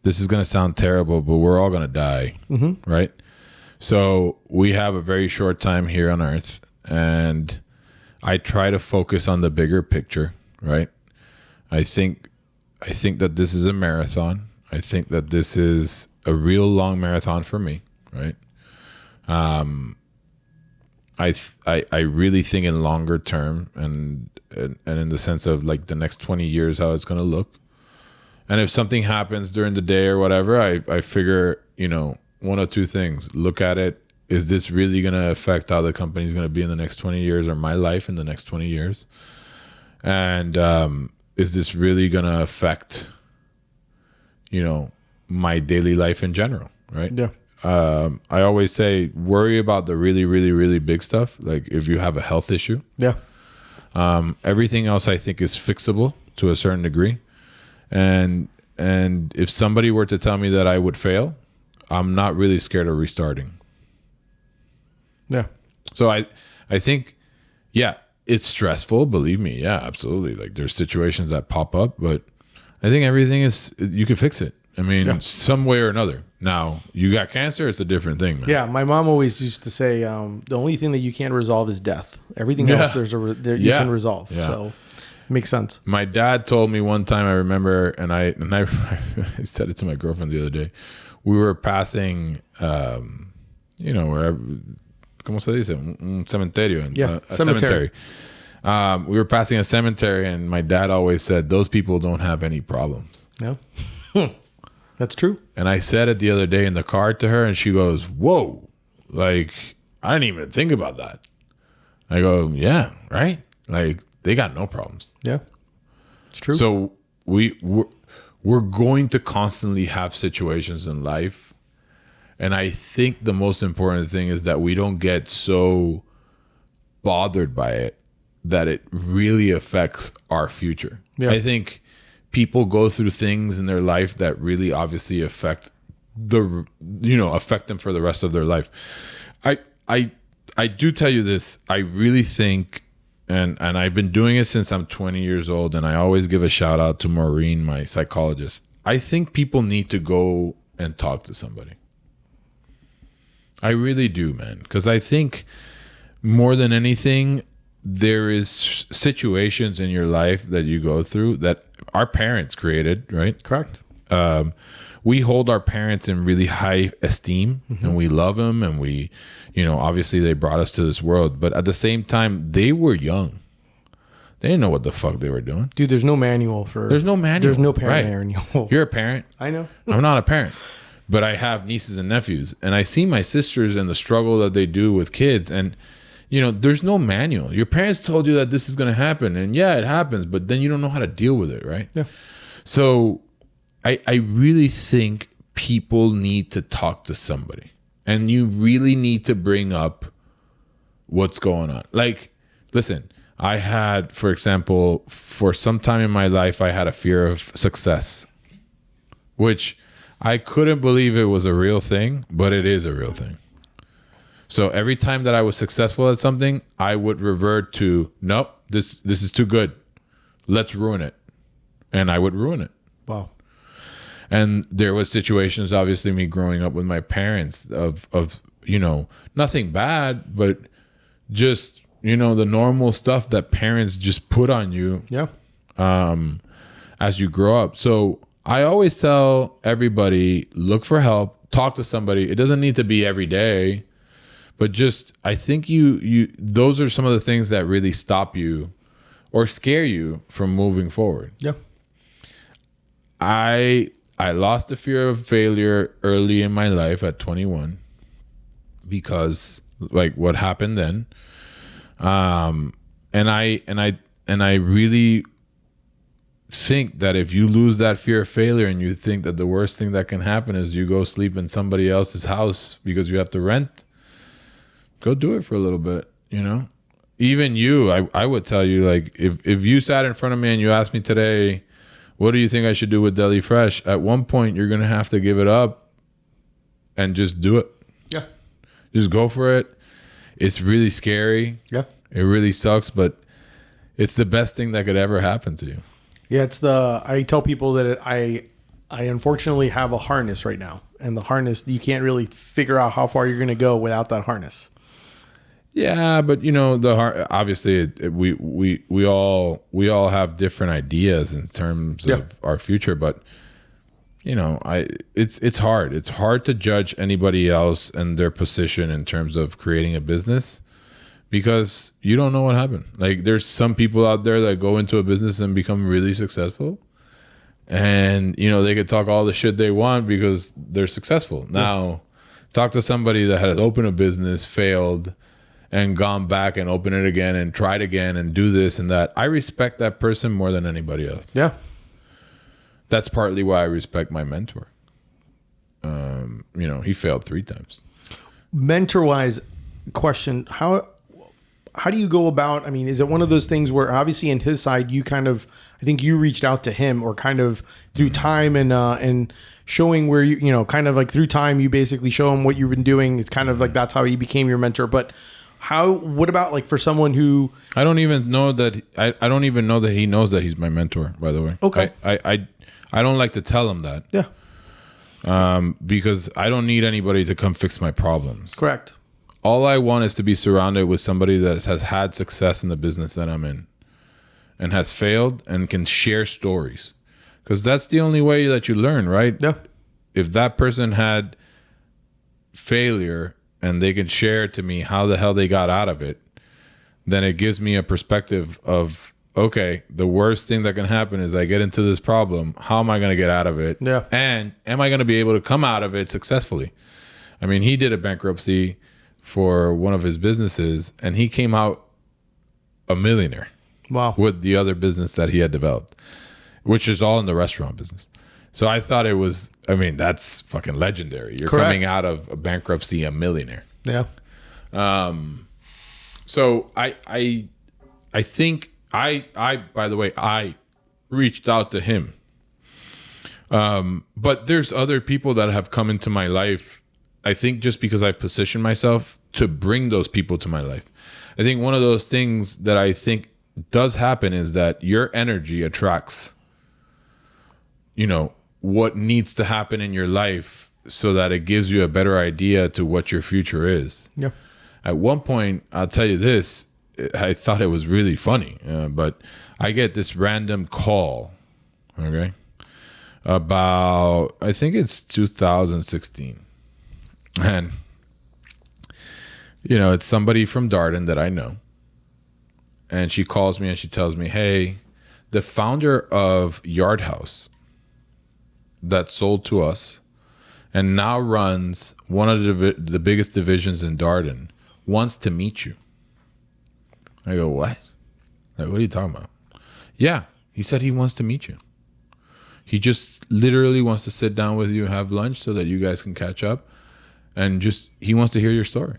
this is going to sound terrible, but we're all going to die, right? So we have a very short time here on Earth, and I try to focus on the bigger picture, right? I think that this is a marathon. I think that this is a real long marathon for me, right? I really think in longer term and in the sense of like the next 20 years, how it's going to look. And if something happens during the day or whatever, I figure, you know, one or two things. Look at it. Is this really going to affect how the company is going to be in the next 20 years or my life in the next 20 years? And is this really going to affect, you know, my daily life in general, right?
Yeah.
I always say worry about the really, really, really big stuff. Like if you have a health issue.
Yeah.
Everything else I think is fixable to a certain degree. And if somebody were to tell me that I would fail, I'm not really scared of restarting.
Yeah.
So I think, yeah, it's stressful. Believe me. Yeah, absolutely. Like there's situations that pop up, but I think everything is, you can fix it. I mean, some way or another. Now, you got cancer, it's a different thing, man.
Yeah, my mom always used to say, the only thing that you can't resolve is death. Everything else, you can resolve. Yeah. So, makes sense.
My dad told me one time, I remember, and I said it to my girlfriend the other day. We were passing, you know, wherever, ¿cómo se dice? Un cementerio. A cemetery. We were passing a cemetery, and my dad always said, those people don't have any problems.
No. That's true.
And I said it the other day in the car to her, and she goes, whoa, like, I didn't even think about that. I go, yeah, right? Like, they got no problems.
Yeah, it's true.
So we're going to constantly have situations in life. And I think the most important thing is that we don't get so bothered by it that it really affects our future. Yeah. I think people go through things in their life that really obviously affect them for the rest of their life. I do tell you this. I really think, and I've been doing it since I'm 20 years old, and I always give a shout out to Maureen, my psychologist. I think people need to go and talk to somebody. I really do, man. Because I think more than anything, there is situations in your life that you go through that our parents created, right?
Correct.
We hold our parents in really high esteem, and we love them, and we, you know, obviously they brought us to this world, but at the same time, they were young. They didn't know what the fuck they were doing.
Dude, there's no manual for...
There's no manual.
There's no parent manual.
You're a parent.
I know.
I'm not a parent, but I have nieces and nephews, and I see my sisters and the struggle that they do with kids, and you know, there's no manual. Your parents told you that this is going to happen, and yeah, it happens, but then you don't know how to deal with it, right?
Yeah.
So I really think people need to talk to somebody, and you really need to bring up what's going on. Like, listen, I had, for example, for some time in my life, I had a fear of success, which I couldn't believe it was a real thing, but it is a real thing. So every time that I was successful at something, I would revert to, nope, this is too good. Let's ruin it. And I would ruin it.
Wow.
And there was situations, obviously, me growing up with my parents of you know, nothing bad, but just, you know, the normal stuff that parents just put on you.
Yeah.
As you grow up. So I always tell everybody, look for help, talk to somebody. It doesn't need to be every day. But just, I think you those are some of the things that really stop you or scare you from moving forward.
Yeah.
I lost the fear of failure early in my life at 21 because like what happened then. And I really think that if you lose that fear of failure and you think that the worst thing that can happen is you go sleep in somebody else's house because you have to rent, go do it for a little bit, you know? Even you, I would tell you, like, if you sat in front of me and you asked me today, what do you think I should do with Deli Fresh? At one point, you're going to have to give it up and just do it.
Yeah.
Just go for it. It's really scary.
Yeah.
It really sucks, but it's the best thing that could ever happen to you.
Yeah, I tell people that I unfortunately have a harness right now. And the harness, you can't really figure out how far you're going to go without that harness.
Yeah, but you know, obviously we all have different ideas in terms of our future, but it's hard. It's hard to judge anybody else and their position in terms of creating a business, because you don't know what happened. Like, there's some people out there that go into a business and become really successful, and they could talk all the shit they want because they're successful. Now, talk to somebody that has opened a business, failed, and gone back and opened it again and tried again and do this and that. I respect that person more than anybody else.
Yeah.
That's partly why I respect my mentor. He failed 3 times.
Mentor-wise, question, how do you go about, I mean, is it one of those things where obviously in his side, you kind of, I think you reached out to him, or kind of through time and showing where kind of like through time, you basically show him what you've been doing. It's kind of like, that's how he became your mentor. But what about like for someone who,
I don't even know that I don't even know that he knows that he's my mentor, by the way.
Okay.
I don't like to tell him that.
Yeah.
Because I don't need anybody to come fix my problems.
Correct.
All I want is to be surrounded with somebody that has had success in the business that I'm in and has failed and can share stories, because that's the only way that you learn, right?
Yeah.
If that person had failure and they can share to me how the hell they got out of it, then it gives me a perspective of, okay, the worst thing that can happen is I get into this problem. How am I going to get out of it?
Yeah.
And am I going to be able to come out of it successfully? I mean, he did a bankruptcy for one of his businesses, and he came out a millionaire.
Wow.
With the other business that he had developed, which is all in the restaurant business. So I thought it was, that's fucking legendary. You're
Correct.
coming out of a bankruptcy a millionaire.
Yeah.
So I think by the way, I reached out to him. But there's other people that have come into my life, I think, just because I've positioned myself to bring those people to my life. I think one of those things that I think does happen is that your energy attracts, what needs to happen in your life, so that it gives you a better idea to what your future is.
Yeah.
At one point, I'll tell you this, I thought it was really funny, but I get this random call, okay, about, I think it's 2016. And, it's somebody from Darden that I know. And she calls me and she tells me, hey, the founder of Yard House that sold to us and now runs one of the biggest divisions in Darden wants to meet you. I go, what? Like, what are you talking about? Yeah, he said he wants to meet you. He just literally wants to sit down with you, have lunch so that you guys can catch up. And he wants to hear your story.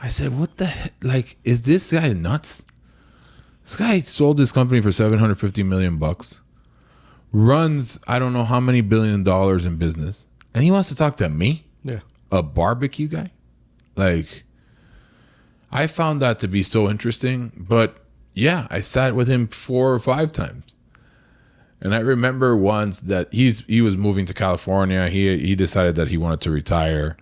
I said, what the heck? Like, is this guy nuts? This guy sold this company for $750 million, runs I don't know how many $1 billion in business, and he wants to talk to me?
Yeah.
A barbecue guy? Like, I found that to be so interesting. But yeah, I sat with him 4 or 5 times. And I remember once that he was moving to California. He decided that he wanted to retire.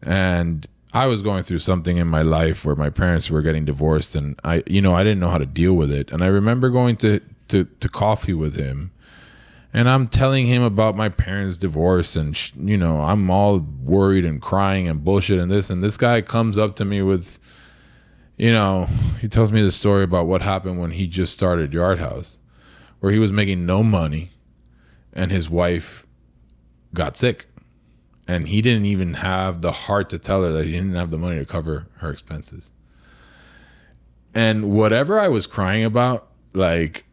And I was going through something in my life where my parents were getting divorced, and I didn't know how to deal with it. And I remember going to coffee with him, and I'm telling him about my parents' divorce, and I'm all worried and crying and bullshit and this. And this guy comes up to me with, he tells me the story about what happened when he just started Yard House, where he was making no money, and his wife got sick. And he didn't even have the heart to tell her that he didn't have the money to cover her expenses. And whatever I was crying about, like,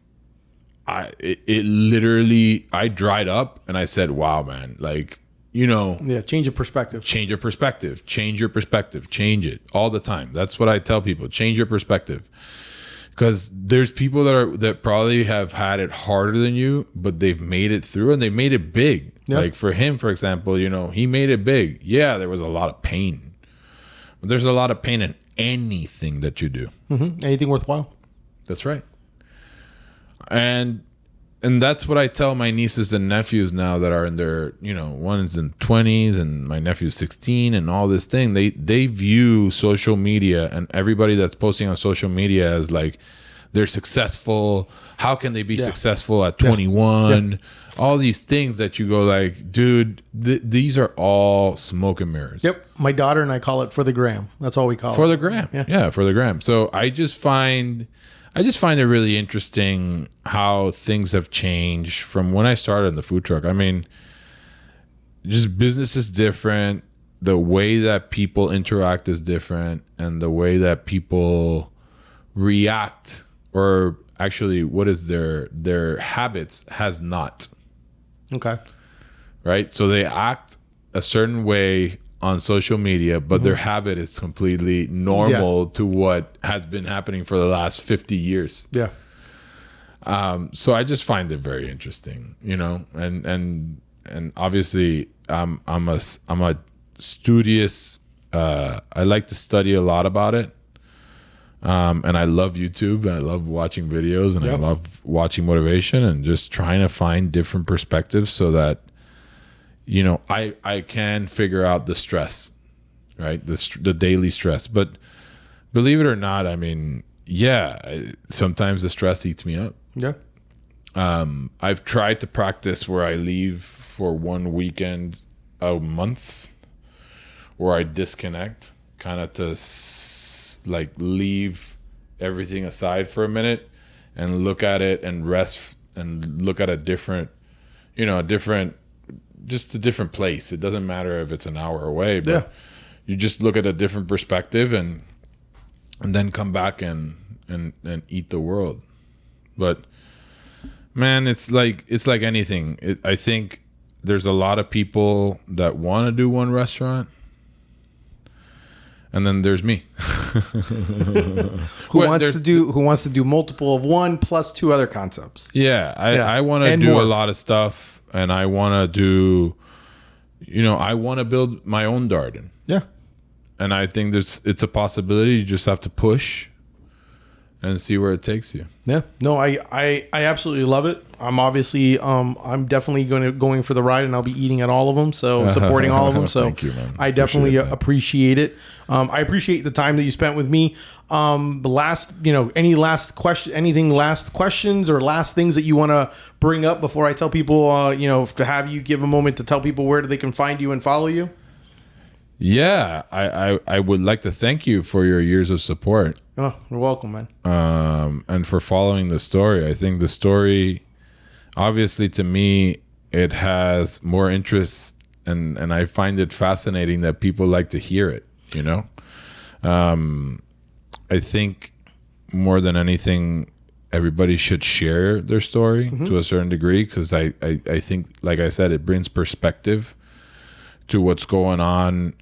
it literally, I dried up and I said, wow, man, like,
Yeah, change of perspective.
Change your perspective. Change your perspective. Change it all the time. That's what I tell people. Change your perspective. Because there's people that probably have had it harder than you, but they've made it through and they made it big. Yep. Like for him, for example, he made it big. Yeah, there was a lot of pain. But there's a lot of pain in anything that you do.
Mm-hmm. Anything worthwhile.
That's right. And that's what I tell my nieces and nephews now that are in their, one is in 20s and my nephew's 16 and all this thing. They view social media and everybody that's posting on social media as like they're successful. How can they be successful at 21? Yeah. All these things that you go like, dude, these are all smoke and mirrors.
Yep. My daughter and I call it for the gram. That's all we call it.
For the gram. Yeah, for the gram. So I just find it really interesting how things have changed from when I started in the food truck. I mean, just business is different. The way that people interact is different, and the way that people react, or actually what is their habits, has not.
Okay.
Right? So they act a certain way on social media, but their habit is completely normal to what has been happening for the last 50 years.
Yeah.
So I just find it very interesting, you know, and obviously I'm a studious, I like to study a lot about it. And I love YouTube, and I love watching videos, and I love watching motivation, and just trying to find different perspectives so that, you know, I can figure out the stress, right? The daily stress. But believe it or not, I mean, sometimes the stress eats me up.
Yeah.
I've tried to practice where I leave for one weekend a month, where I disconnect, kind of to like leave everything aside for a minute and look at it and rest and look at a different place. It doesn't matter if it's an hour away, but you just look at a different perspective and then come back and eat the world. But man, it's like anything. I think there's a lot of people that want to do one restaurant, and then there's me
who wants to do multiple of one plus two other concepts.
I want to do a lot of stuff, and I want to do, you know, I want to build my own garden.
Yeah.
And I think it's a possibility. You just have to push and see where it takes you.
Yeah. No, I absolutely love it. I'm obviously I'm definitely going for the ride, and I'll be eating at all of them, so supporting all of them. So
thank you, man.
I definitely appreciate it. I appreciate the time that you spent with me. The last, you know, last questions or last things that you want to bring up before I tell people, you know, to have you give a moment to tell people where they can find you and follow you?
Yeah, I would like to thank you for your years of support.
Oh, you're welcome, man.
And for following the story. I think the story, obviously, to me, it has more interest, and I find it fascinating that people like to hear it, you know? I think more than anything, everybody should share their story to a certain degree, because I think, like I said, it brings perspective to what's going on,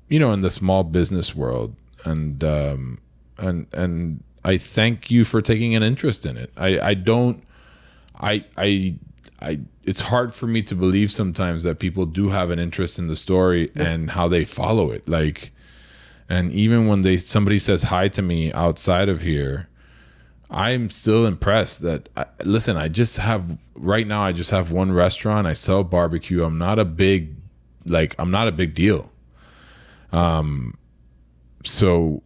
you know, in the small business world. And I thank you for taking an interest in it. It's hard for me to believe sometimes that people do have an interest in the story and how they follow it. Like, and even when somebody says hi to me outside of here, I'm still impressed that, listen, I just have one restaurant. I sell barbecue. I'm not a big deal. So,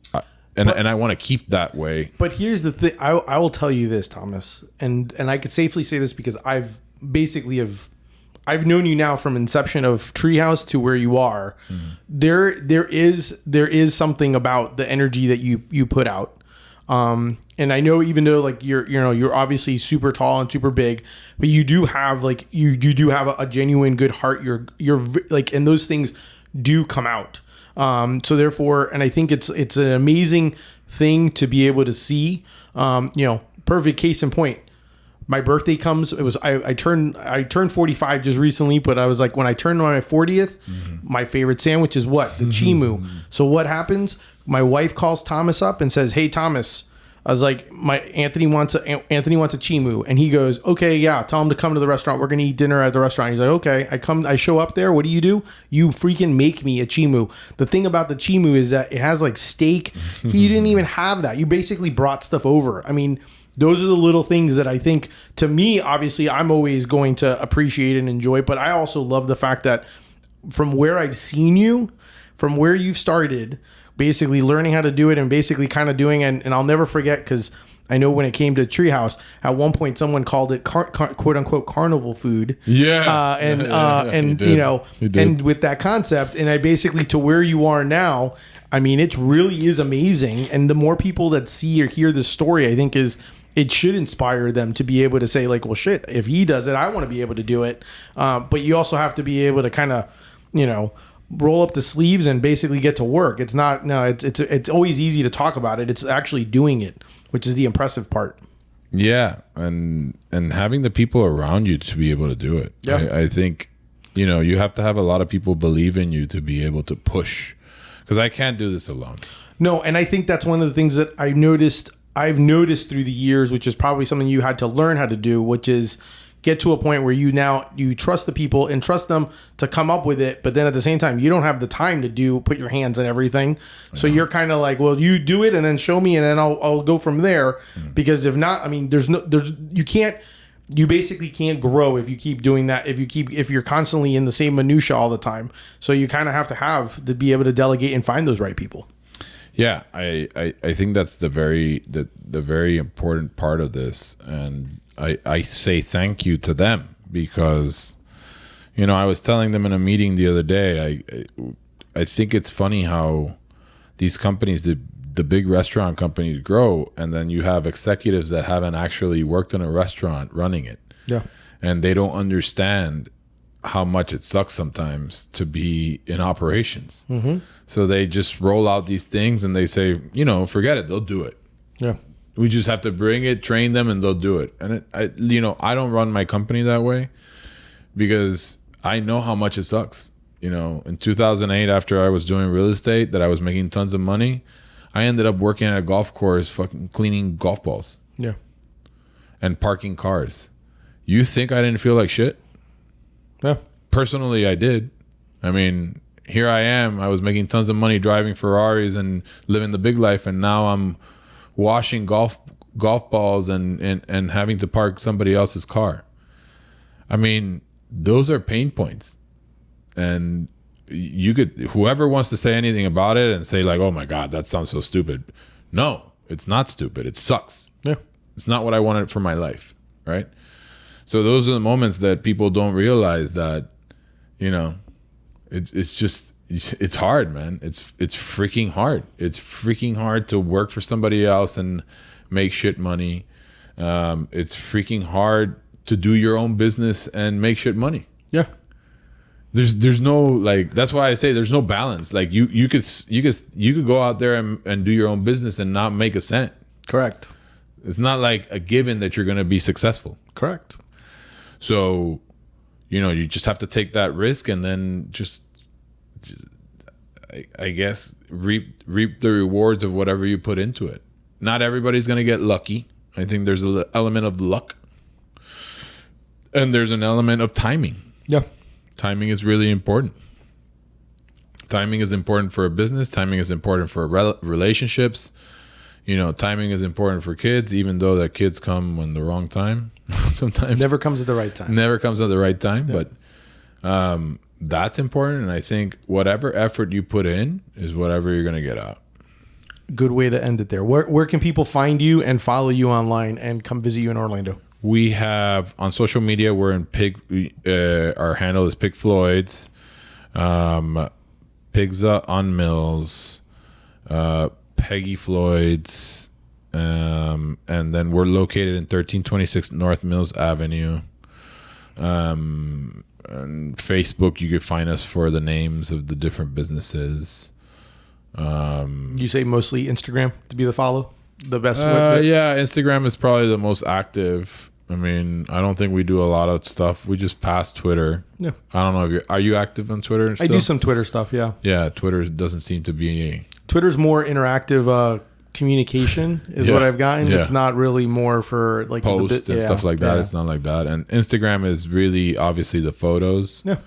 and I want to keep that way.
But here's the thing. I will tell you this, Thomas, and I could safely say this because I've known you now from inception of Treehouse to where you are. Mm-hmm. There is something about the energy that you put out. And I know, even though like you're obviously super tall and super big, but you do have a genuine good heart. You're like, and those things do come out. So therefore, and I think it's an amazing thing to be able to see. Perfect case in point. My birthday comes. I turned 45 just recently, but I was like, when I turned my 40th, my favorite sandwich is what? The ChiMoo. So what happens? My wife calls Thomas up and says, "Hey Thomas," I was like, Anthony wants a ChiMoo, and he goes, "Okay, yeah, tell him to come to the restaurant. We're gonna eat dinner at the restaurant." He's like, "Okay." I show up there. What do? You freaking make me a ChiMoo. The thing about the ChiMoo is that it has like steak. You didn't even have that. You basically brought stuff over. I mean, those are the little things that I think, to me, obviously, I'm always going to appreciate and enjoy. But I also love the fact that from where I've seen you, from where you've started, basically learning how to do it and basically kind of doing, and I'll never forget, because I know when it came to Treehouse, at one point someone called it quote unquote carnival food.
Yeah.
And you know, and with that concept, and I basically to where you are now, I mean, it really is amazing. And the more people that see or hear this story, I think it should inspire them to be able to say like, well, shit, if he does it, I want to be able to do it. But you also have to be able to kind of, you know, roll up the sleeves and basically get to work. It's not, no, it's always easy to talk about it. It's actually doing it, which is the impressive part.
Yeah. And having the people around you to be able to do it. Yeah. I think, you know, you have to have a lot of people believe in you to be able to push, because I can't do this alone.
No. And I think that's one of the things that I've noticed through the years, which is probably something you had to learn how to do, which is get to a point where you trust the people and trust them to come up with it. But then at the same time, you don't have the time to put your hands in everything. So you're kind of like, well, you do it and then show me and then I'll go from there. Because if not, I mean, you basically can't grow if you keep doing that. If you're constantly in the same minutia all the time. So you kind of have to be able to delegate and find those right people.
Yeah, I think that's the very important part of this, and I say thank you to them, because, you know, I was telling them in a meeting the other day, I think it's funny how these companies, the big restaurant companies, grow, and then you have executives that haven't actually worked in a restaurant running it.
Yeah, and
they don't understand how much it sucks sometimes to be in operations. Mm-hmm. So they just roll out these things and they say, you know, forget it, they'll do it.
Yeah.
We just have to bring it, train them, and they'll do it. And I don't run my company that way, because I know how much it sucks. You know, in 2008, after I was doing real estate, that I was making tons of money, I ended up working at a golf course, fucking cleaning golf balls.
Yeah.
And parking cars. You think I didn't feel like shit?
Yeah.
Personally, I did. I mean, here I am. I was making tons of money driving Ferraris and living the big life, and now I'm washing golf balls and having to park somebody else's car. I mean, those are pain points. And whoever wants to say anything about it and say like, oh my God, that sounds so stupid. No, it's not stupid. It sucks.
Yeah.
It's not what I wanted for my life. Right. So those are the moments that people don't realize that, you know, it's hard, man. It's freaking hard. It's freaking hard to work for somebody else and make shit money. It's freaking hard to do your own business and make shit money.
Yeah.
There's no, like, that's why I say there's no balance. Like you could go out there and do your own business and not make a cent.
Correct.
It's not like a given that you're going to be successful.
Correct.
So, you know, you just have to take that risk and then just I guess reap the rewards of whatever you put into it. Not everybody's going to get lucky. I think there's an element of luck, and there's an element of timing.
Yeah.
Timing is really important. Timing is important for a business. Timing is important for relationships. You know, timing is important for kids, even though that kids come when the wrong time. Sometimes
never comes at the right time.
Never comes at the right time.
Yeah.
But that's important. And I think whatever effort you put in is whatever you're going to get out.
Good way to end it there. Where can people find you and follow you online and come visit you in Orlando?
We have on social media, we're in our handle is Pig Floyd's, Pigza on Mills, Peggy Floyd's, and then we're located in 1326 North Mills Avenue. And Facebook, you could find us for the names of the different businesses.
You say mostly Instagram to be the follow? The best
yeah, Instagram is probably the most active. I mean, I don't think we do a lot of stuff. We just pass Twitter.
Yeah.
I don't know if are you active on Twitter still?
I do some Twitter stuff, yeah.
Yeah, Twitter doesn't seem to be...
Twitter's more interactive communication is what I've gotten. Yeah. It's not really more for like
posts and stuff like that. Yeah. It's not like that. And Instagram is really obviously the photos.
Yeah.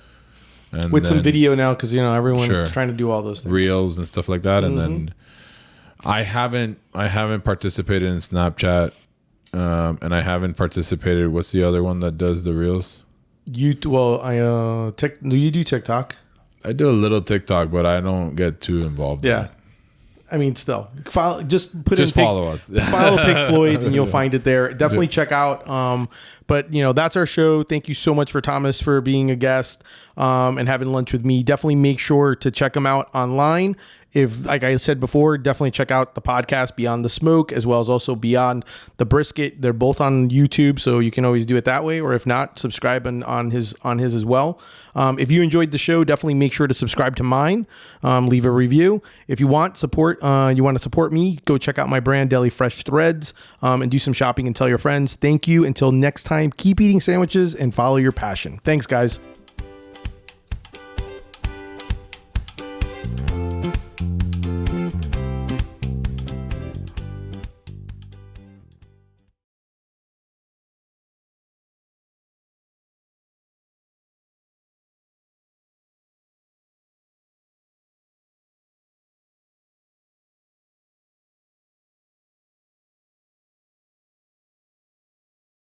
And with some video now, because you know everyone's trying to do all those things.
Reels and stuff like that. Mm-hmm. And then I haven't participated in Snapchat, and I haven't participated. What's the other one that does the reels? Do you do TikTok? I do a little TikTok, but I don't get too involved.
Yeah. I mean, still, follow
us.
Follow Pink Floyd's and you'll find it there. Definitely check out. But that's our show. Thank you so much for Thomas for being a guest and having lunch with me. Definitely make sure to check him out online. If, like I said before, definitely check out the podcast Beyond the Smoke, as well as also Beyond the Brisket. They're both on YouTube, so you can always do it that way. Or if not, subscribe on his as well. If you enjoyed the show, definitely make sure to subscribe to mine. Leave a review. If you want support, you want to support me, go check out my brand, Deli Fresh Threads, and do some shopping and tell your friends. Thank you. Until next time, keep eating sandwiches and follow your passion. Thanks, guys.